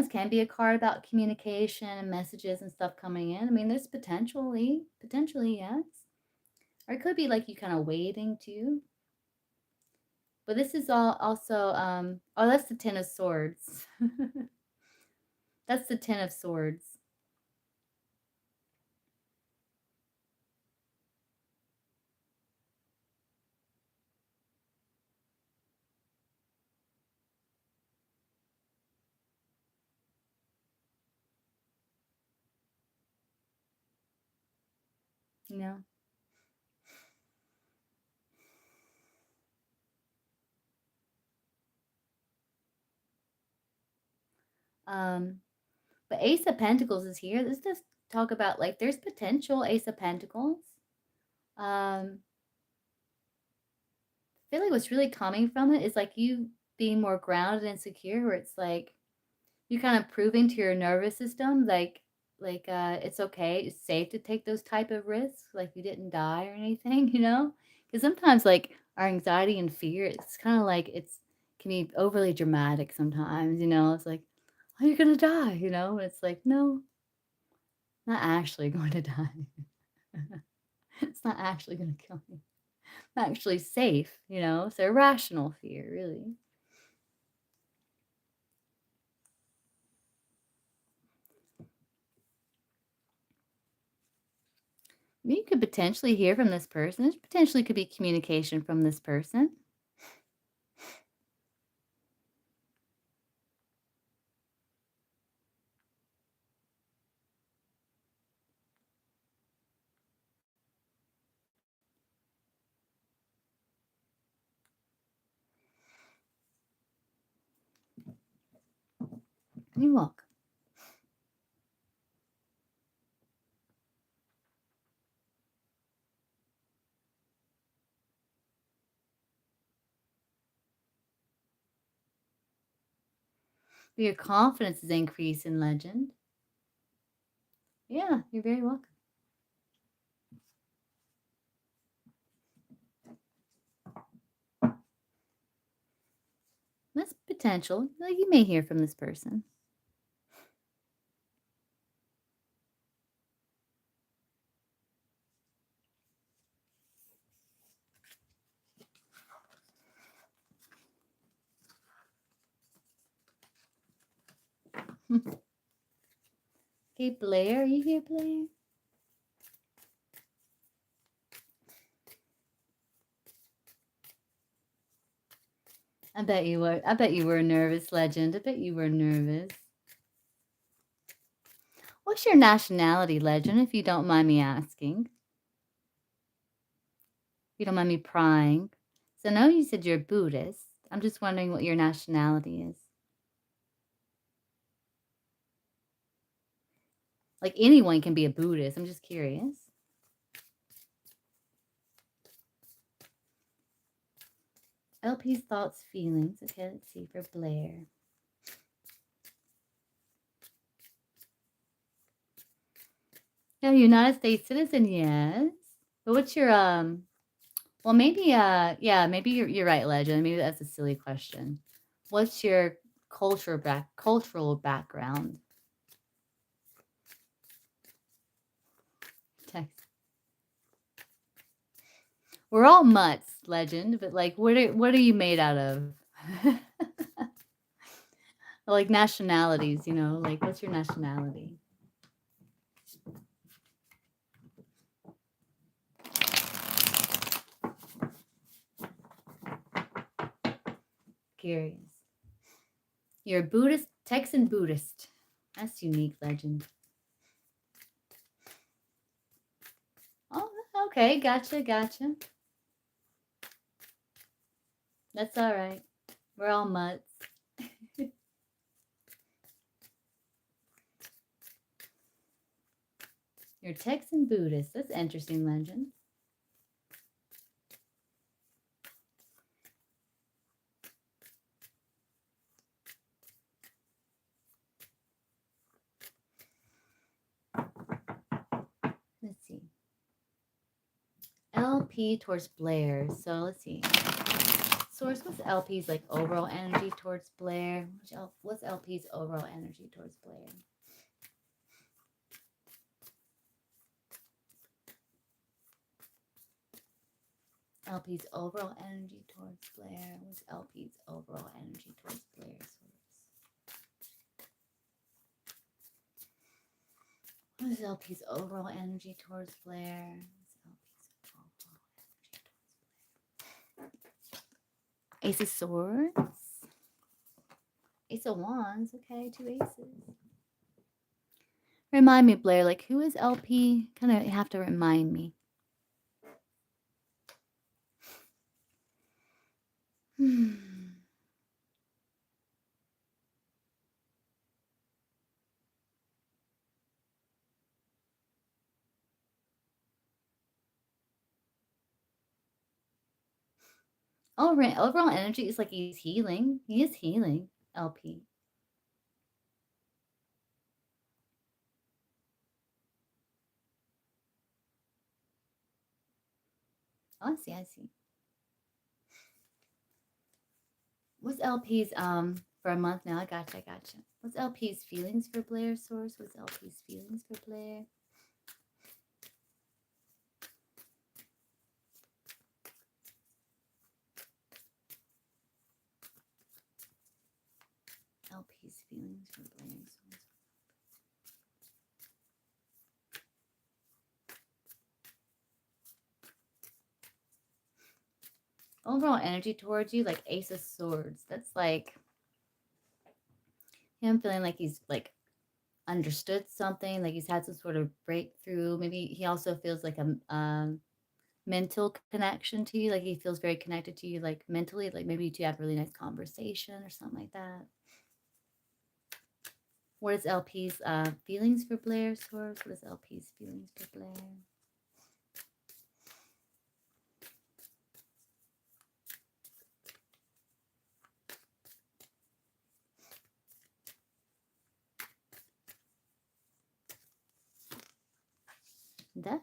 can be a card about communication and messages and stuff coming in. I mean, there's potentially, yes. Or it could be like you kind of waiting too. But this is all also, oh, that's the Ten of Swords. That's the Ten of Swords. You know? Um, but Ace of Pentacles is here. This does talk about like there's potential Ace of Pentacles. Um, I feel like what's really coming from it is like you being more grounded and secure, where it's like you kind of proving to your nervous system like it's okay, it's safe to take those type of risks, like you didn't die or anything. Because sometimes like our anxiety and fear, it's kind of like it's can be overly dramatic sometimes. It's like, oh, you're gonna die. And it's like, no, not actually going to die. It's not actually gonna kill me. It's actually safe. So irrational fear, really. You could potentially hear from this person. There potentially could be communication from this person. You're welcome. Your confidence is increased in legend. Yeah, you're very welcome. That's potential. Like you may hear from this person. Okay, Blair, are you here, Blair? I bet you were. I bet you were nervous, legend. I bet you were nervous. What's your nationality, legend, if you don't mind me asking? If you don't mind me prying. So I know you said you're Buddhist. I'm just wondering what your nationality is. Like anyone can be a Buddhist. I'm just curious. LP's thoughts, feelings. Okay, let's see for Blair. Yeah, United States citizen, yes. But what's your well maybe yeah, maybe you're right, legend. Maybe that's a silly question. What's your cultural background? Text. We're all mutts, legend, but like, what are you made out of? Like nationalities, you know, like what's your nationality? Curious. You're a Buddhist, Texan Buddhist. That's unique, legend. Oh, okay, gotcha. That's all right. We're all mutts. You're Texan Buddhist. That's interesting, legend. Let's see. LP towards Blair. So let's see. Source, what's LP's like overall energy towards Blair? What's LP's overall energy towards Blair? LP's overall energy towards Blair. What's LP's overall energy towards Blair? What is LP's overall energy towards Blair? Ace of Swords. Ace of Wands. Okay, 2 aces. Remind me, Blair, like who is LP? Kind of have to remind me. Oh, overall energy is like he's healing. He is healing, LP. Oh, I see. What's LP's for a month now? I gotcha. What's LP's feelings for Blair, Source? What's LP's feelings for Blair? LP's feelings for Blair, Source. Overall energy towards you, like Ace of Swords. That's like him feeling like he's like understood something, like he's had some sort of breakthrough. Maybe he also feels like a mental connection to you, like he feels very connected to you, like mentally, like maybe you two have a really nice conversation or something like that. What is LP's feelings for Blair, Source? What is LP's feelings for Blair? Death.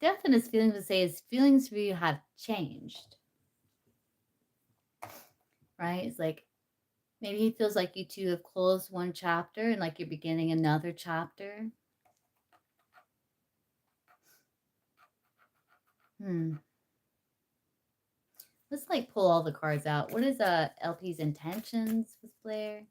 Death and his feelings would say his feelings for you have changed. Right? It's like maybe he feels like you two have closed one chapter and like you're beginning another chapter. Let's like pull all the cards out. What is LP's intentions with Blair?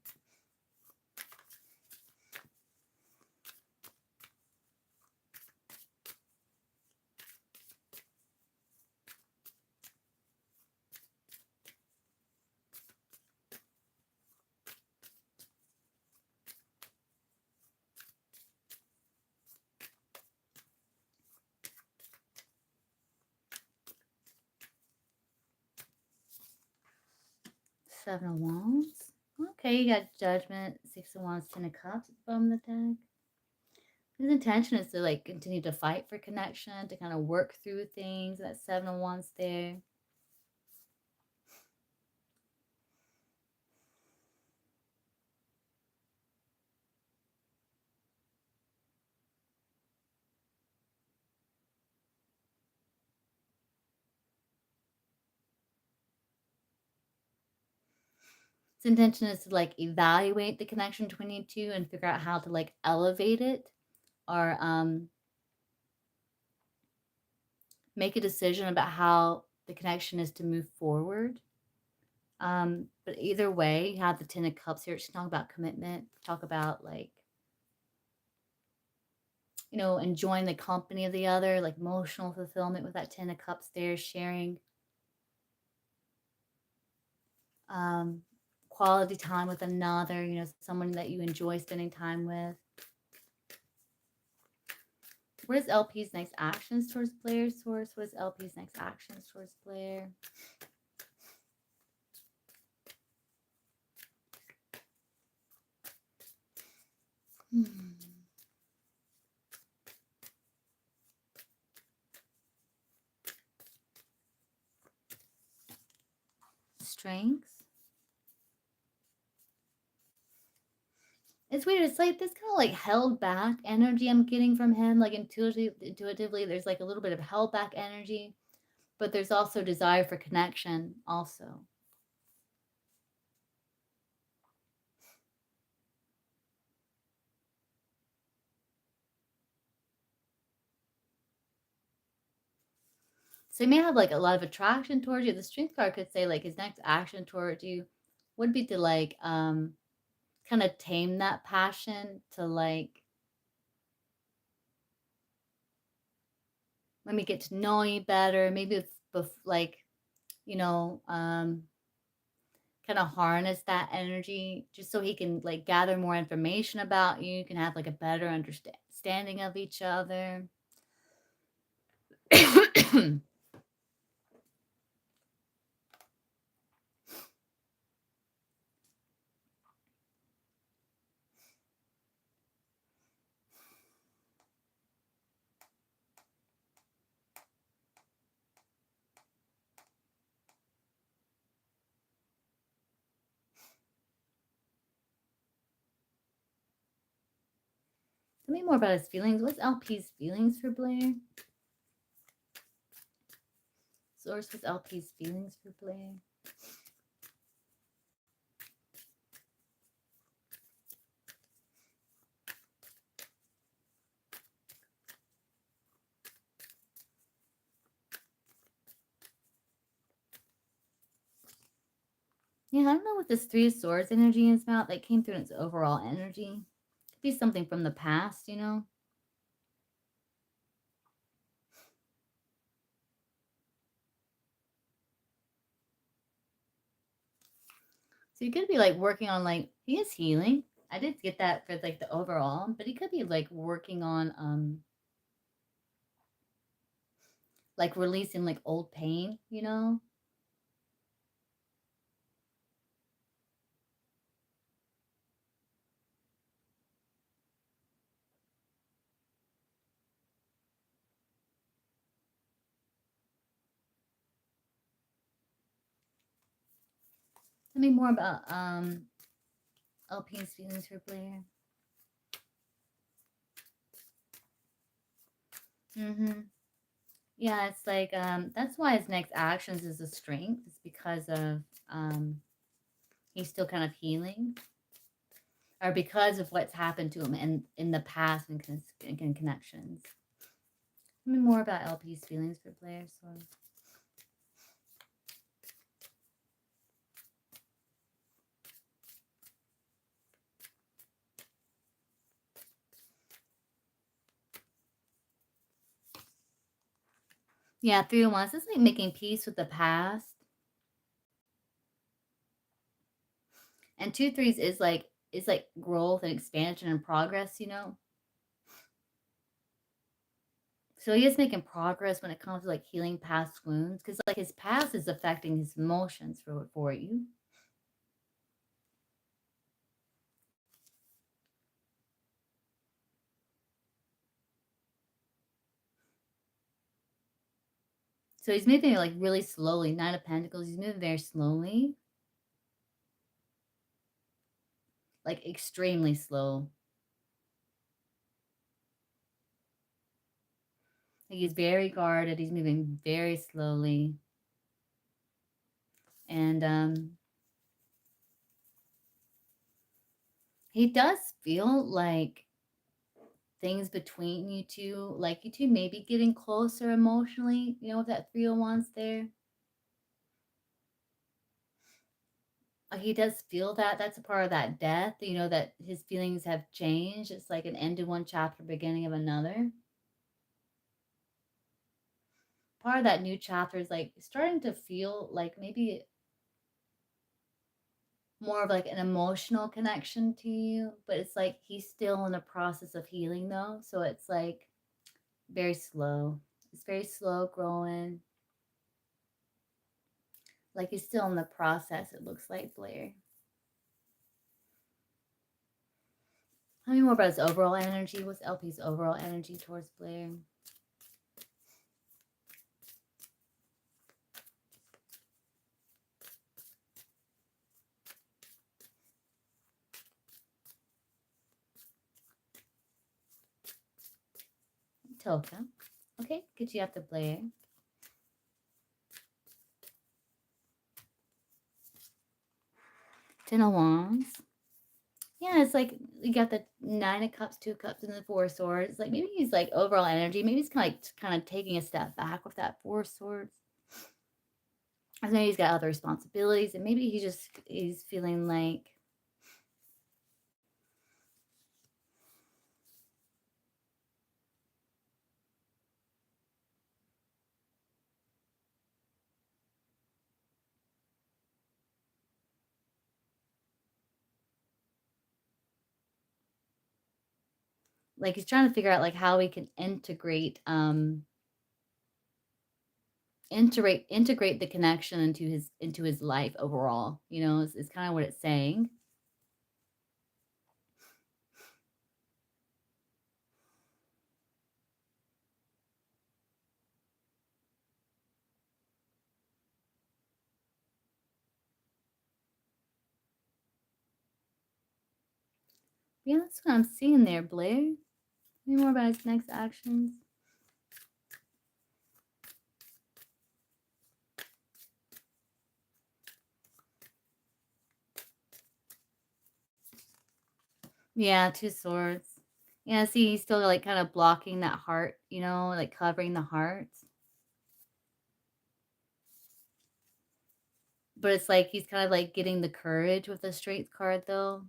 Seven of Wands. Okay, you got Judgment, Six of Wands, Ten of Cups from the deck. His intention is to like continue to fight for connection, to kind of work through things. That Seven of Wands there. His intention is to like evaluate the connection between you two and figure out how to like elevate it or make a decision about how the connection is to move forward. But either way, you have the Ten of Cups here. It's talking about commitment, talk about like, you know, enjoying the company of the other, like emotional fulfillment with that Ten of Cups there, sharing quality time with another, you know, someone that you enjoy spending time with. What is LP's next actions towards player source? What is LP's next actions towards player? Strength. It's weird. It's like this kind of like held back energy I'm getting from him. Like intuitively, there's like a little bit of held back energy, but there's also desire for connection also. So he may have like a lot of attraction towards you. The Strength card could say like his next action towards you would be to like kind of tame that passion, to like let me get to know you better. Maybe with like, you know, kind of harness that energy just so he can like gather more information about you. You can have like a better understanding of each other. Tell me more about his feelings. What's LP's feelings for Blair? Source, what's LP's feelings for Blair? Yeah, I don't know what this Three of Swords energy is about. That came through in its overall energy. Could be something from the past, you know? So you could be like working on like, he is healing. I did get that for like the overall, but he could be like working on like releasing like old pain, you know? Tell me more about LP's feelings for Blair. Yeah, it's like that's why his next actions is a strength. It's because of he's still kind of healing, or because of what's happened to him in the past and connections. Tell me more about LP's feelings for Blair. So. Yeah, 3 of Wands. It's like making peace with the past. And 2 3s is like growth and expansion and progress, you know. So he is making progress when it comes to like healing past wounds, because like his past is affecting his emotions for you. So he's moving like really slowly. Nine of Pentacles, he's moving very slowly. Like extremely slow. Like he's very guarded. He's moving very slowly. And he does feel like things between you two, like you two maybe getting closer emotionally, you know, with that 301's there. He does feel that. That's a part of that death, you know, that his feelings have changed. It's like an end to one chapter, beginning of another. Part of that new chapter is like starting to feel like maybe more of like an emotional connection to you, but it's like he's still in the process of healing though. So it's like very slow. It's very slow growing. Like he's still in the process, it looks like, Blair. Tell me more about his overall energy. What's LP's overall energy towards Blair? Toka. Okay, get you after Blair. Ten of Wands. Yeah, it's like you got the Nine of Cups, Two of Cups, and the Four of Swords. Like maybe he's like overall energy. Maybe he's kind of taking a step back with that Four of Swords. I know he's got other responsibilities, and maybe he's feeling like he's trying to figure out like how he can integrate the connection into his life overall. You know, is kind of what it's saying. Yeah, that's what I'm seeing there, Blair. Any more about his next actions? Yeah, Two Swords. Yeah, see, he's still like kind of blocking that heart, you know, like covering the heart. But it's like he's kind of like getting the courage with the Strength card though.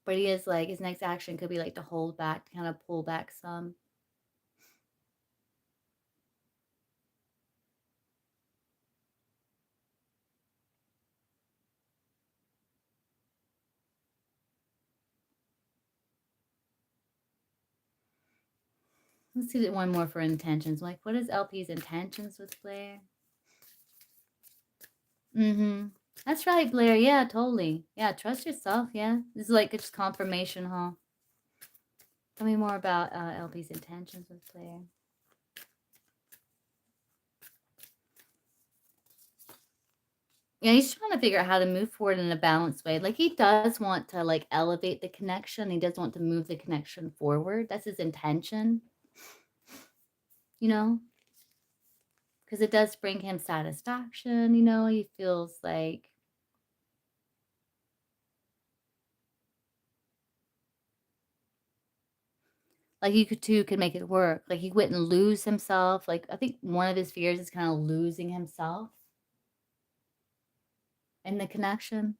But he is like, his next action could be like to hold back, to kind of pull back some. Let's see one more for intentions. Like, what is LP's intentions with Blair? Mm-hmm. That's right, Blair. Yeah, totally. Yeah, trust yourself. Yeah. This is like just confirmation, huh? Tell me more about LP's intentions with Blair. Yeah, he's trying to figure out how to move forward in a balanced way. Like he does want to like elevate the connection. He does want to move the connection forward. That's his intention. You know? Because it does bring him satisfaction, you know? He feels like he could make it work. Like he wouldn't lose himself. Like I think one of his fears is kind of losing himself in the connection.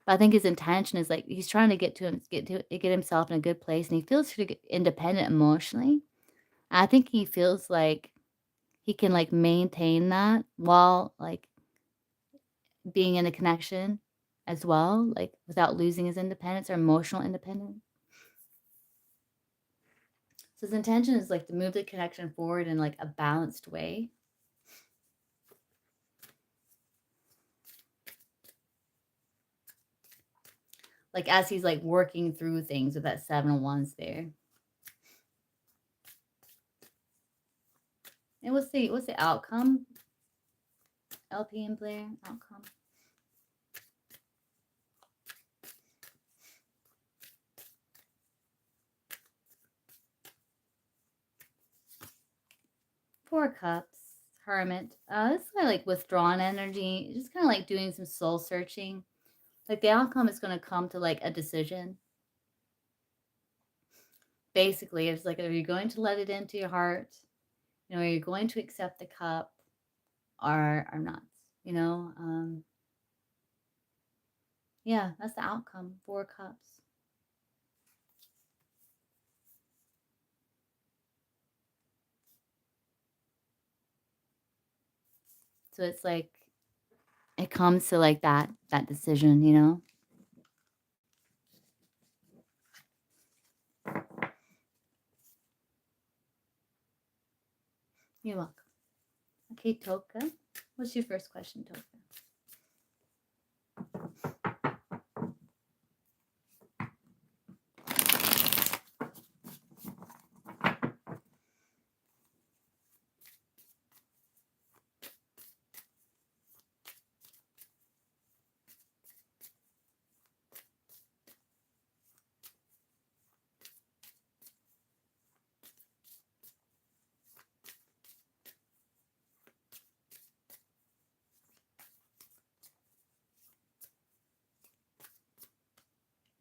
But I think his intention is like he's trying to get himself in a good place, and he feels independent emotionally. I think he feels like he can like maintain that while like being in a connection as well, like without losing his independence or emotional independence. So his intention is like to move the connection forward in like a balanced way. Like as he's like working through things with that Seven of Wands there. And what's the outcome? LP and Blair outcome. Four Cups, Hermit. This is kind of like withdrawn energy. Just kind of like doing some soul searching. Like the outcome is going to come to like a decision. Basically, it's like, are you going to let it into your heart? You know, are you going to accept the cup or not? You know, yeah, that's the outcome. Four Cups. So it's like it comes to like that decision, you know. You're welcome. Okay, Toka. What's your first question, Toka?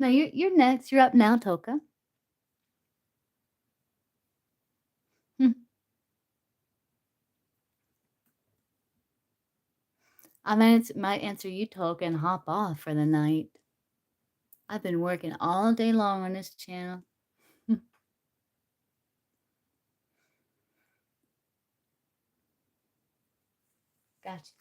No, you're next. You're up now, Toka. Hmm. I might answer you, Toka, and hop off for the night. I've been working all day long on this channel. Gotcha.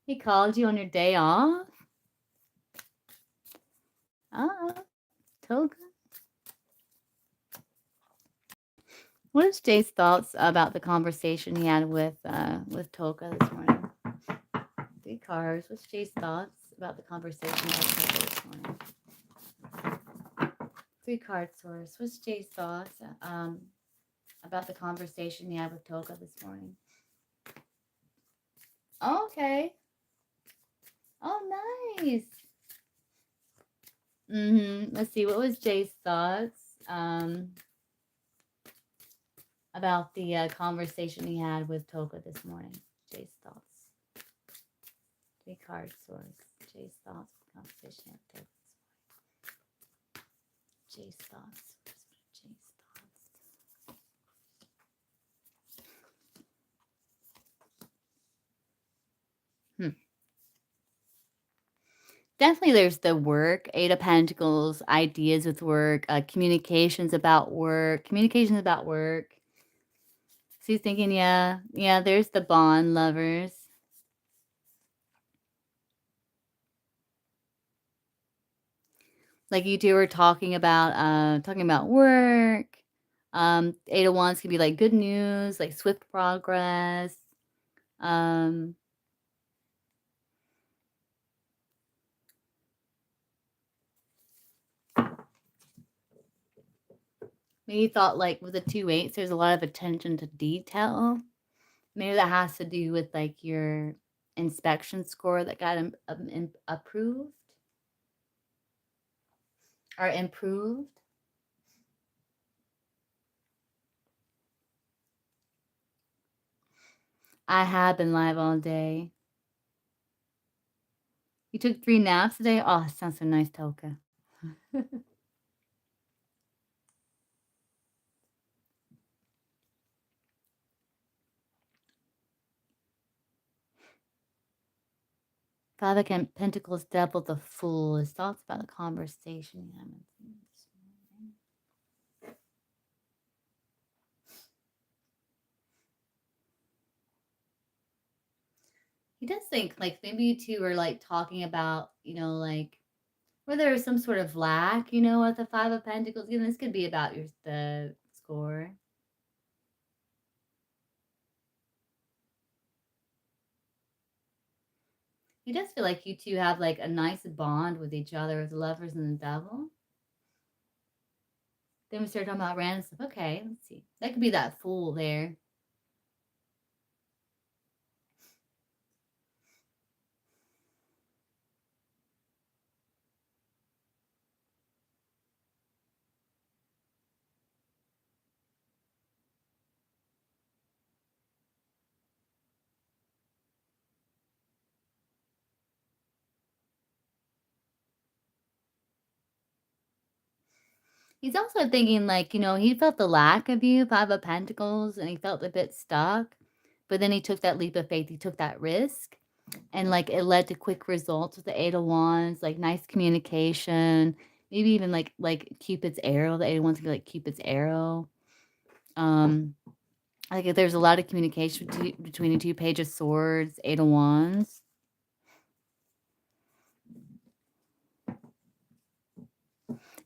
He called you on your day off? Oh, Toka. What is Jay's thoughts about the conversation he had with Toka this morning? 3 cards. What's Jay's thoughts about the conversation he had with Toka this morning? 3 card source. What's Jay's thoughts about the conversation he had with Toka this morning? Oh, okay. Oh, nice. Let's see. What was Jay's thoughts about the conversation he had with Toka this morning? Jay's thoughts. 3 card source. Jay's thoughts. Conversation he had with Toka this morning. Jay's thoughts. Jay's thoughts. Definitely there's the work, 8 of Pentacles, ideas with work, communications about work, So he's thinking, yeah, there's the bond lovers. Like you two were talking about work. 8 of Wands can be like good news, like swift progress. Maybe you thought like with the 2 8s, there's a lot of attention to detail. Maybe that has to do with like your inspection score that got approved or improved. I have been live all day. You took 3 naps today? Oh, sounds so nice, Toka. Five of Pentacles, Devil, the Fool. His thoughts about the conversation. He does think like maybe you two are like talking about, like where there was some sort of lack, at the Five of Pentacles. Again, this could be about the score. He does feel like you two have like a nice bond with each other as lovers and the devil. Then we start talking about random stuff. Okay, let's see. That could be that Fool there. He's also thinking like, he felt the lack of you, Five of Pentacles, and he felt a bit stuck. But then he took that leap of faith. He took that risk. And like it led to quick results with the Eight of Wands, like nice communication, maybe even like Cupid's arrow. The Eight of Wands can be like Cupid's arrow. Like there's a lot of communication between the two. Page of Swords, Eight of Wands.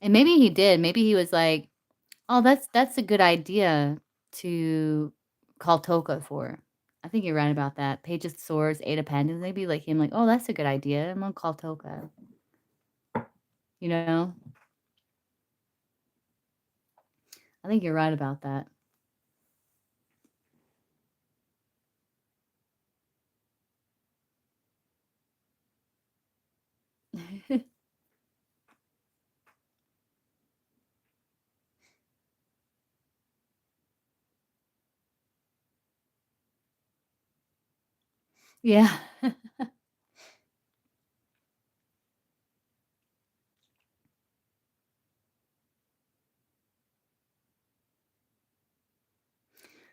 And maybe he did. Maybe he was like, "Oh, that's a good idea to call Toka for." I think you're right about that. Page of Swords, Eight of Pentacles. Maybe like him, like, "Oh, that's a good idea. I'm gonna call Toka." You know. I think you're right about that. Yeah.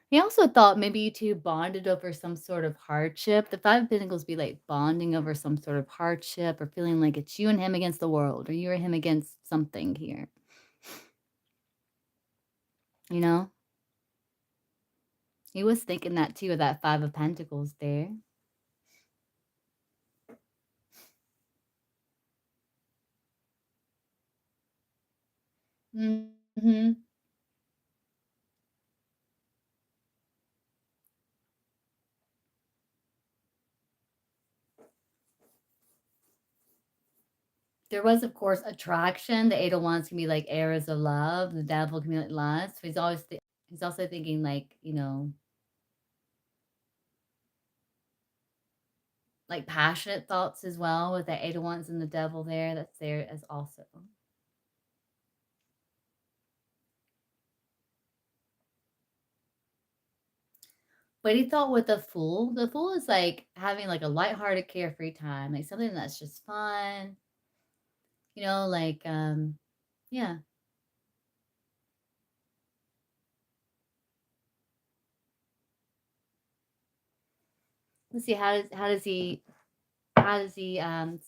He also thought maybe you two bonded over some sort of hardship. The Five of Pentacles be like bonding over some sort of hardship or feeling like it's you and him against the world or you or him against something here. You know? He was thinking that too with that Five of Pentacles there. Mm-hmm. There was, of course, attraction. The Eight of Wands can be like areas of love. The Devil can be like lust. So he's also thinking like passionate thoughts as well with the Eight of Wands and the Devil there. That's there as also. But he thought with the Fool is like having like a lighthearted, carefree time, like something that's just fun. Like yeah. Let's see, how does he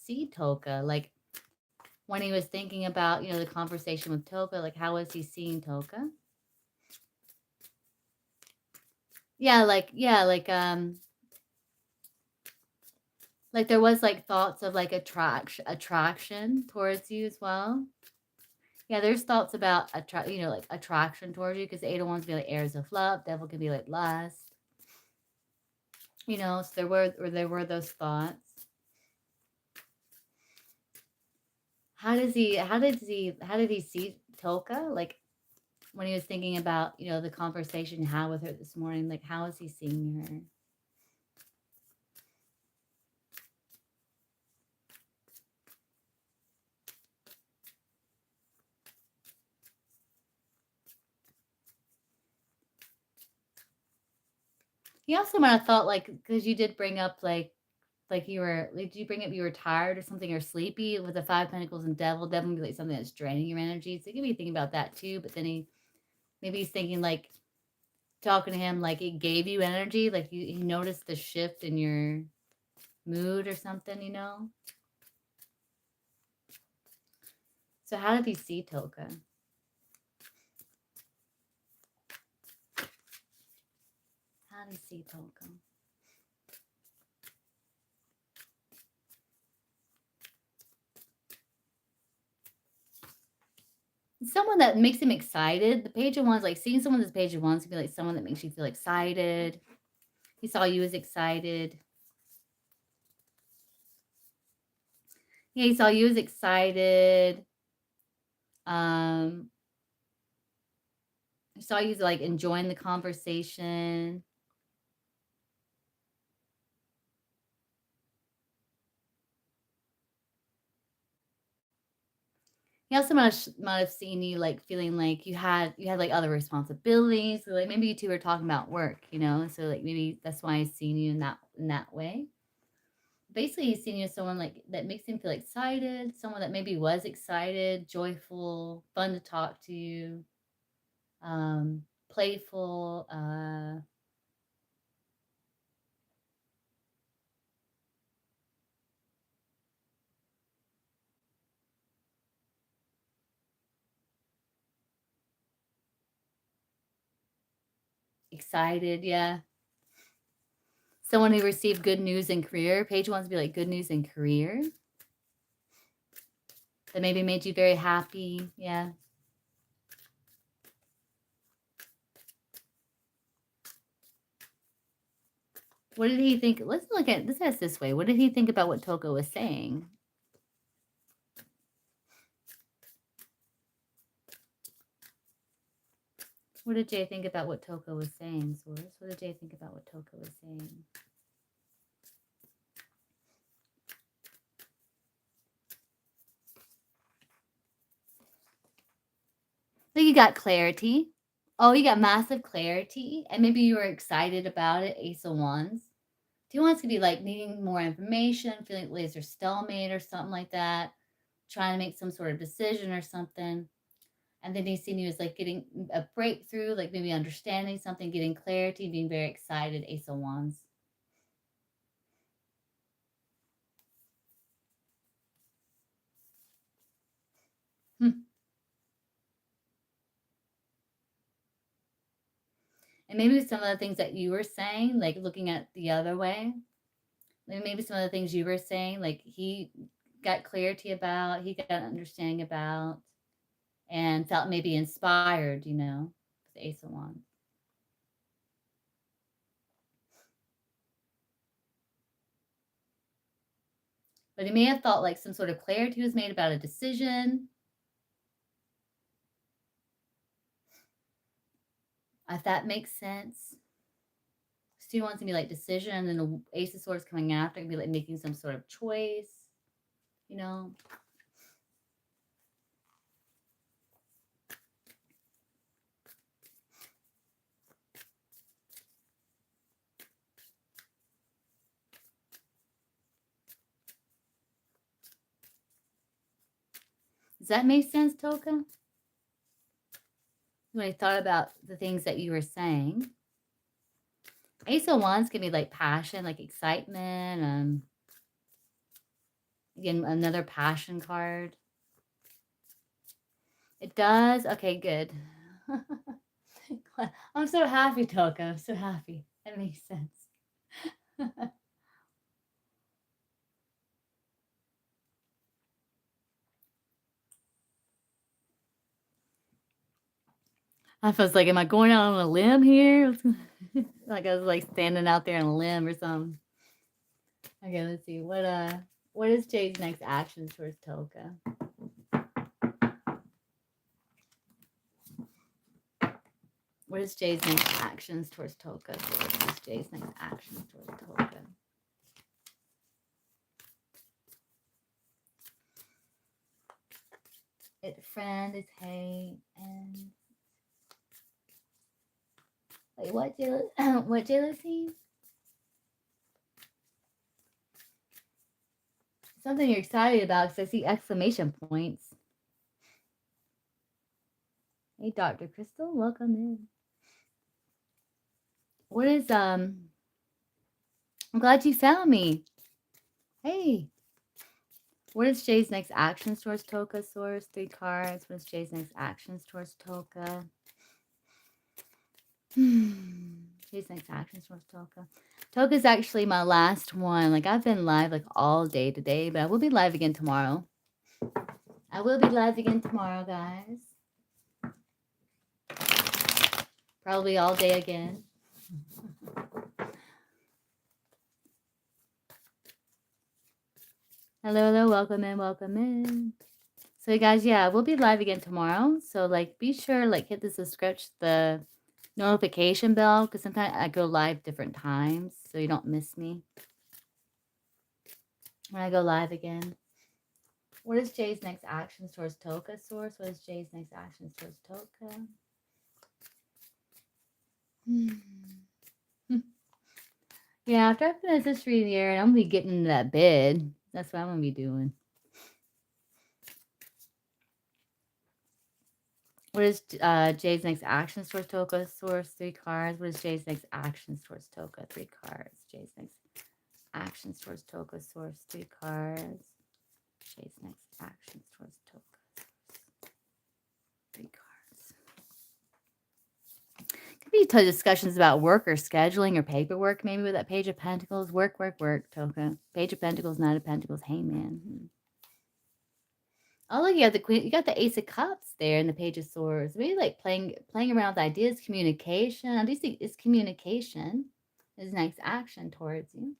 see Toka? Like when he was thinking about, the conversation with Toka, like how was he seeing Toka? Like there was like thoughts of like attraction towards you as well. Yeah, there's thoughts about like attraction towards you because the Eight of Wands be like airs of love, Devil can be like lust. So there were those thoughts. How did he see Toka? Like when he was thinking about, the conversation he had with her this morning, like how is he seeing her? He also might have thought like because you did bring up like you were like, did you bring up you were tired or something or sleepy with the Five of Pentacles and Devil be like something that's draining your energy. So you could be thinking about that too. But then maybe he's thinking like talking to him like it gave you energy, like he noticed the shift in your mood or something, you know? So how did he see Toka? How did he see Toka? Someone that makes him excited. The page of wands, like seeing someone this page of wands to be like someone that makes you feel excited. He saw you as excited. Yeah, he saw you as excited. He saw you like enjoying the conversation. He also might have seen you like feeling like you had like other responsibilities. So like maybe you two were talking about work, you know. So like maybe that's why he's seen you in that way. Basically, he's seen you as someone like that makes him feel excited, someone that maybe was excited, joyful, fun to talk to, playful, excited, yeah. Someone who received good news in career. Page wants to be like good news in career. That maybe made you very happy, yeah. What did he think? Let's look at this way. What did he think about what Toko was saying? What did Jay think about what Toko was saying, Source? What did Jay think about what Toko was saying? So you got clarity. Oh, you got massive clarity. And maybe you were excited about it, Ace of Wands. He wants to be like needing more information, feeling like there's stalemate or something like that, trying to make some sort of decision or something. And then he's seen you as like getting a breakthrough, like maybe understanding something, getting clarity, being very excited, Ace of Wands. And maybe some of the things that you were saying, like looking at the other way, maybe some of the things you were saying, like he got clarity about, he got understanding about, and felt maybe inspired, you know, with the Ace of Wands. But he may have felt like some sort of clarity was made about a decision. If that makes sense. Stu wants to be like decision, and then the Ace of Swords coming after, can be like making some sort of choice, you know. Does that make sense, Toka? When I thought about the things that you were saying, Ace of Wands can be like passion, like excitement. Again, another passion card. It does? Okay, good. I'm so happy, Toka. I'm so happy. That makes sense. I was like, am I going out on a limb here? Like I was like standing out there on a limb or something. Okay, let's see. What is Jay's next action towards Toka? What is Jay's next actions towards Toka? What is Jay's next actions towards Toka? Friend is hate and wait, what what jealousy? Something you're excited about because I see exclamation points. Hey, Dr. Crystal, welcome in. What is I'm glad you found me. Hey. What is Jay's next actions towards Toka? Source, 3 cards. What is Jay's next actions towards Toka? Jay's next actions towards Toka. Toka's actually my last one. Like, I've been live like all day today, but I will be live again tomorrow. I will be live again tomorrow, guys. Probably all day again. Hello, welcome in, welcome in. So, guys, yeah, we'll be live again tomorrow. So, like, be sure, like, hit the notification bell, because sometimes I go live different times, so you don't miss me when I go live again. What is Jay's next actions towards Toka? Source, what is Jay's next actions towards Toka? Yeah, after I finish this reading here, I'm going to be getting into that bed. That's what I'm going to be doing. What is Jay's next actions towards Toka? Source, 3 cards. What is Jay's next actions towards Toka? 3 cards. Jay's next actions towards Toka. Source, 3 cards. Jay's next actions towards Toka. Source, 3 cards. Could be discussions about work or scheduling or paperwork, maybe with that Page of Pentacles. Work, Toka. Page of Pentacles, Knight of Pentacles, Hangman. Oh, look, you got the Queen. You got the Ace of Cups there and the Page of Swords. Maybe like playing around with ideas, communication. I do think it's communication. Is next action towards you.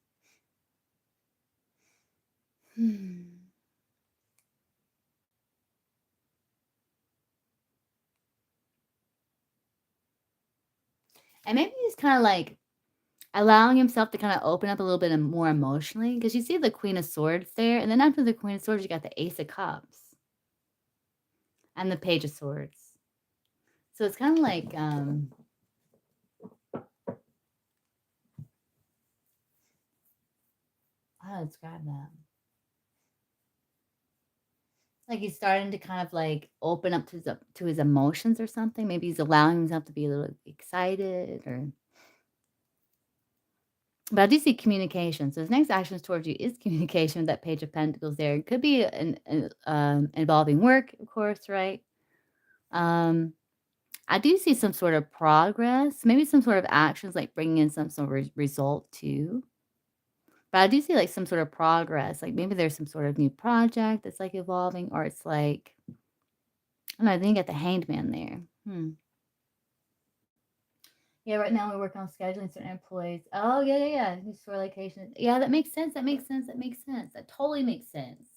And maybe he's kind of like allowing himself to kind of open up a little bit more emotionally, because you see the Queen of Swords there, and then after the Queen of Swords, you got the Ace of Cups and the Page of Swords. So it's kind of like how to describe that? Like he's starting to kind of like open up to his emotions or something. Maybe he's allowing himself to be a little excited, or. But I do see communication. So his next actions towards you is communication with that Page of Pentacles there. It could be involving work, of course, right? I do see some sort of progress, maybe some sort of actions, like bringing in some sort of result too. But I do see like some sort of progress, like maybe there's some sort of new project that's like evolving, or it's like, I don't know, I think you got the Hanged Man there. Yeah, right now we're working on scheduling certain employees. Oh, yeah. New store location. Yeah, that makes sense. That totally makes sense.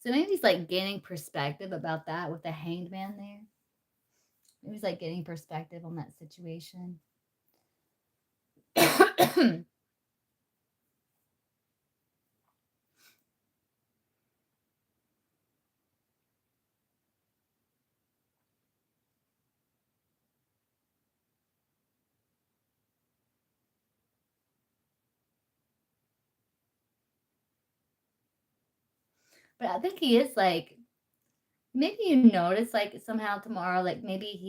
So maybe he's like gaining perspective about that with the Hanged Man there. Maybe he's like getting perspective on that situation. But I think he is like, maybe you notice like somehow tomorrow, like maybe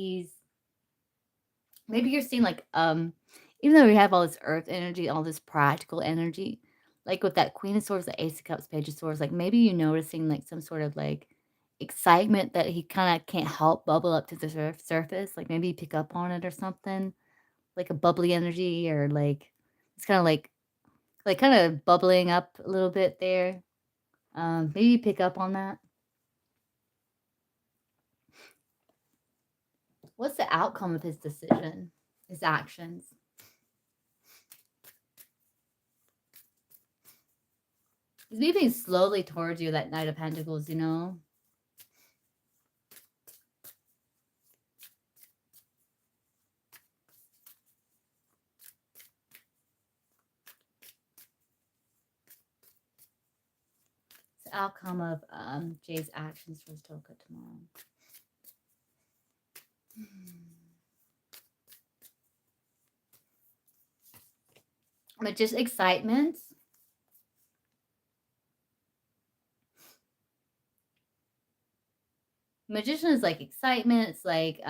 you're seeing like, even though we have all this earth energy, all this practical energy, like with that Queen of Swords, the Ace of Cups, Page of Swords, like maybe you noticing like some sort of like excitement that he kind of can't help bubble up to the surface. Like maybe you pick up on it or something, like a bubbly energy, or like it's kind of like kind of bubbling up a little bit there. Maybe you pick up on that. What's the outcome of his decision, his actions? He's moving slowly towards you, that Knight of Pentacles, you know? It's the outcome of Jay's actions towards Toka tomorrow. But just excitement. Magician is like excitement. It's like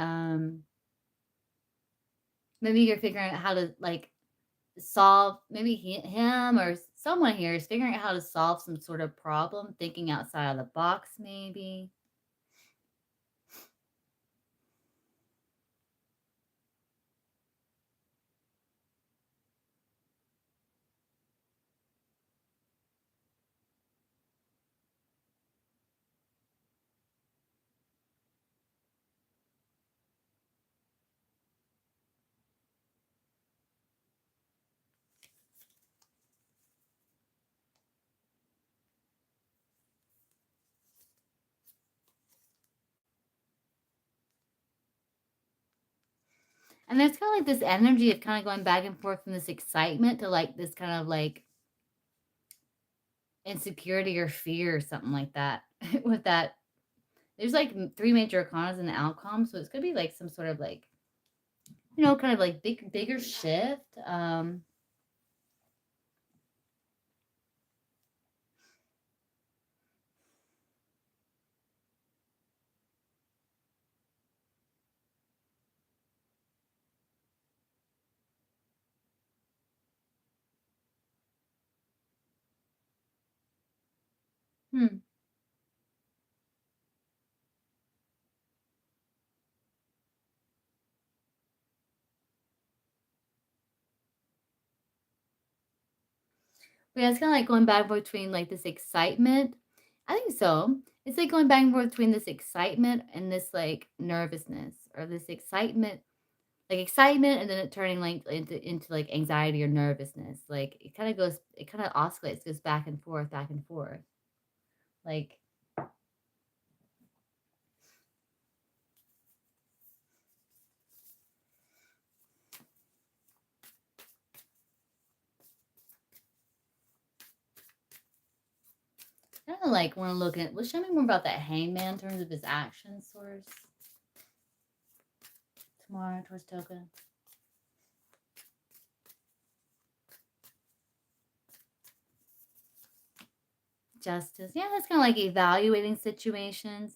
maybe you're figuring out how to like solve, maybe him or someone here is figuring out how to solve some sort of problem, thinking outside of the box maybe. And there's kind of like this energy of kind of going back and forth from this excitement to like this kind of like insecurity or fear or something like that. With that, there's like three major arcanas in the outcome, so it's gonna be like some sort of like, you know, kind of like bigger shift. Hmm. But yeah, it's kind of like going back between like this excitement. I think so. It's like going back and forth between this excitement and this like nervousness, or this excitement, and then it turning like into like anxiety or nervousness. Like it kind of oscillates, goes back and forth, back and forth. Like, kind of like want to look at. Well, show me more about that hangman in terms of his action source tomorrow towards Toka. Justice. Yeah, that's kind of like evaluating situations.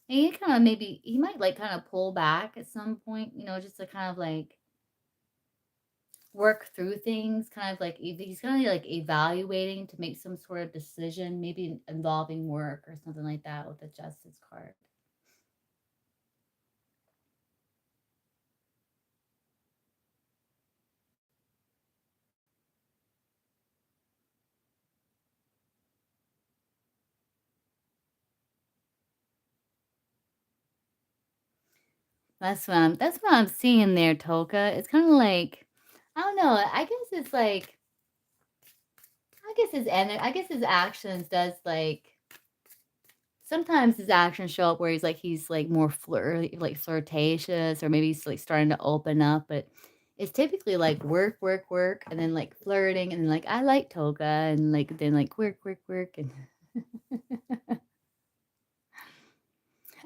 And he kind of maybe he might like kind of pull back at some point, you know, just to kind of like work through things, kind of like he's kind of like evaluating to make some sort of decision, maybe involving work or something like that with the justice card. That's what I'm seeing there, Toka. It's kind of like, I don't know. I guess it's like, I guess his actions does like, sometimes his actions show up where he's like more flirtatious, or maybe he's like starting to open up, but it's typically like work, work, work, and then like flirting, and then like I like Toga, and like then like work, work, work, and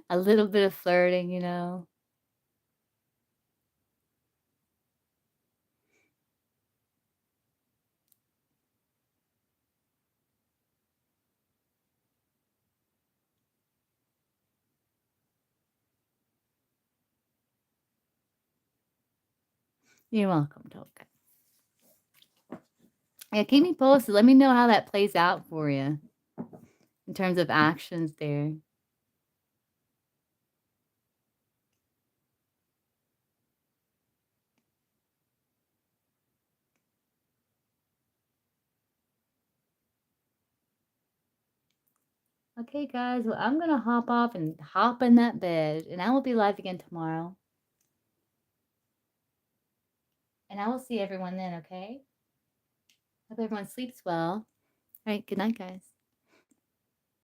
a little bit of flirting, you know. You're welcome, Toga. Yeah, keep me posted. Let me know how that plays out for you in terms of actions there. Okay, guys. Well, I'm gonna hop off and hop in that bed, and I will be live again tomorrow. And I will see everyone then, okay? Hope everyone sleeps well. All right, good night, guys.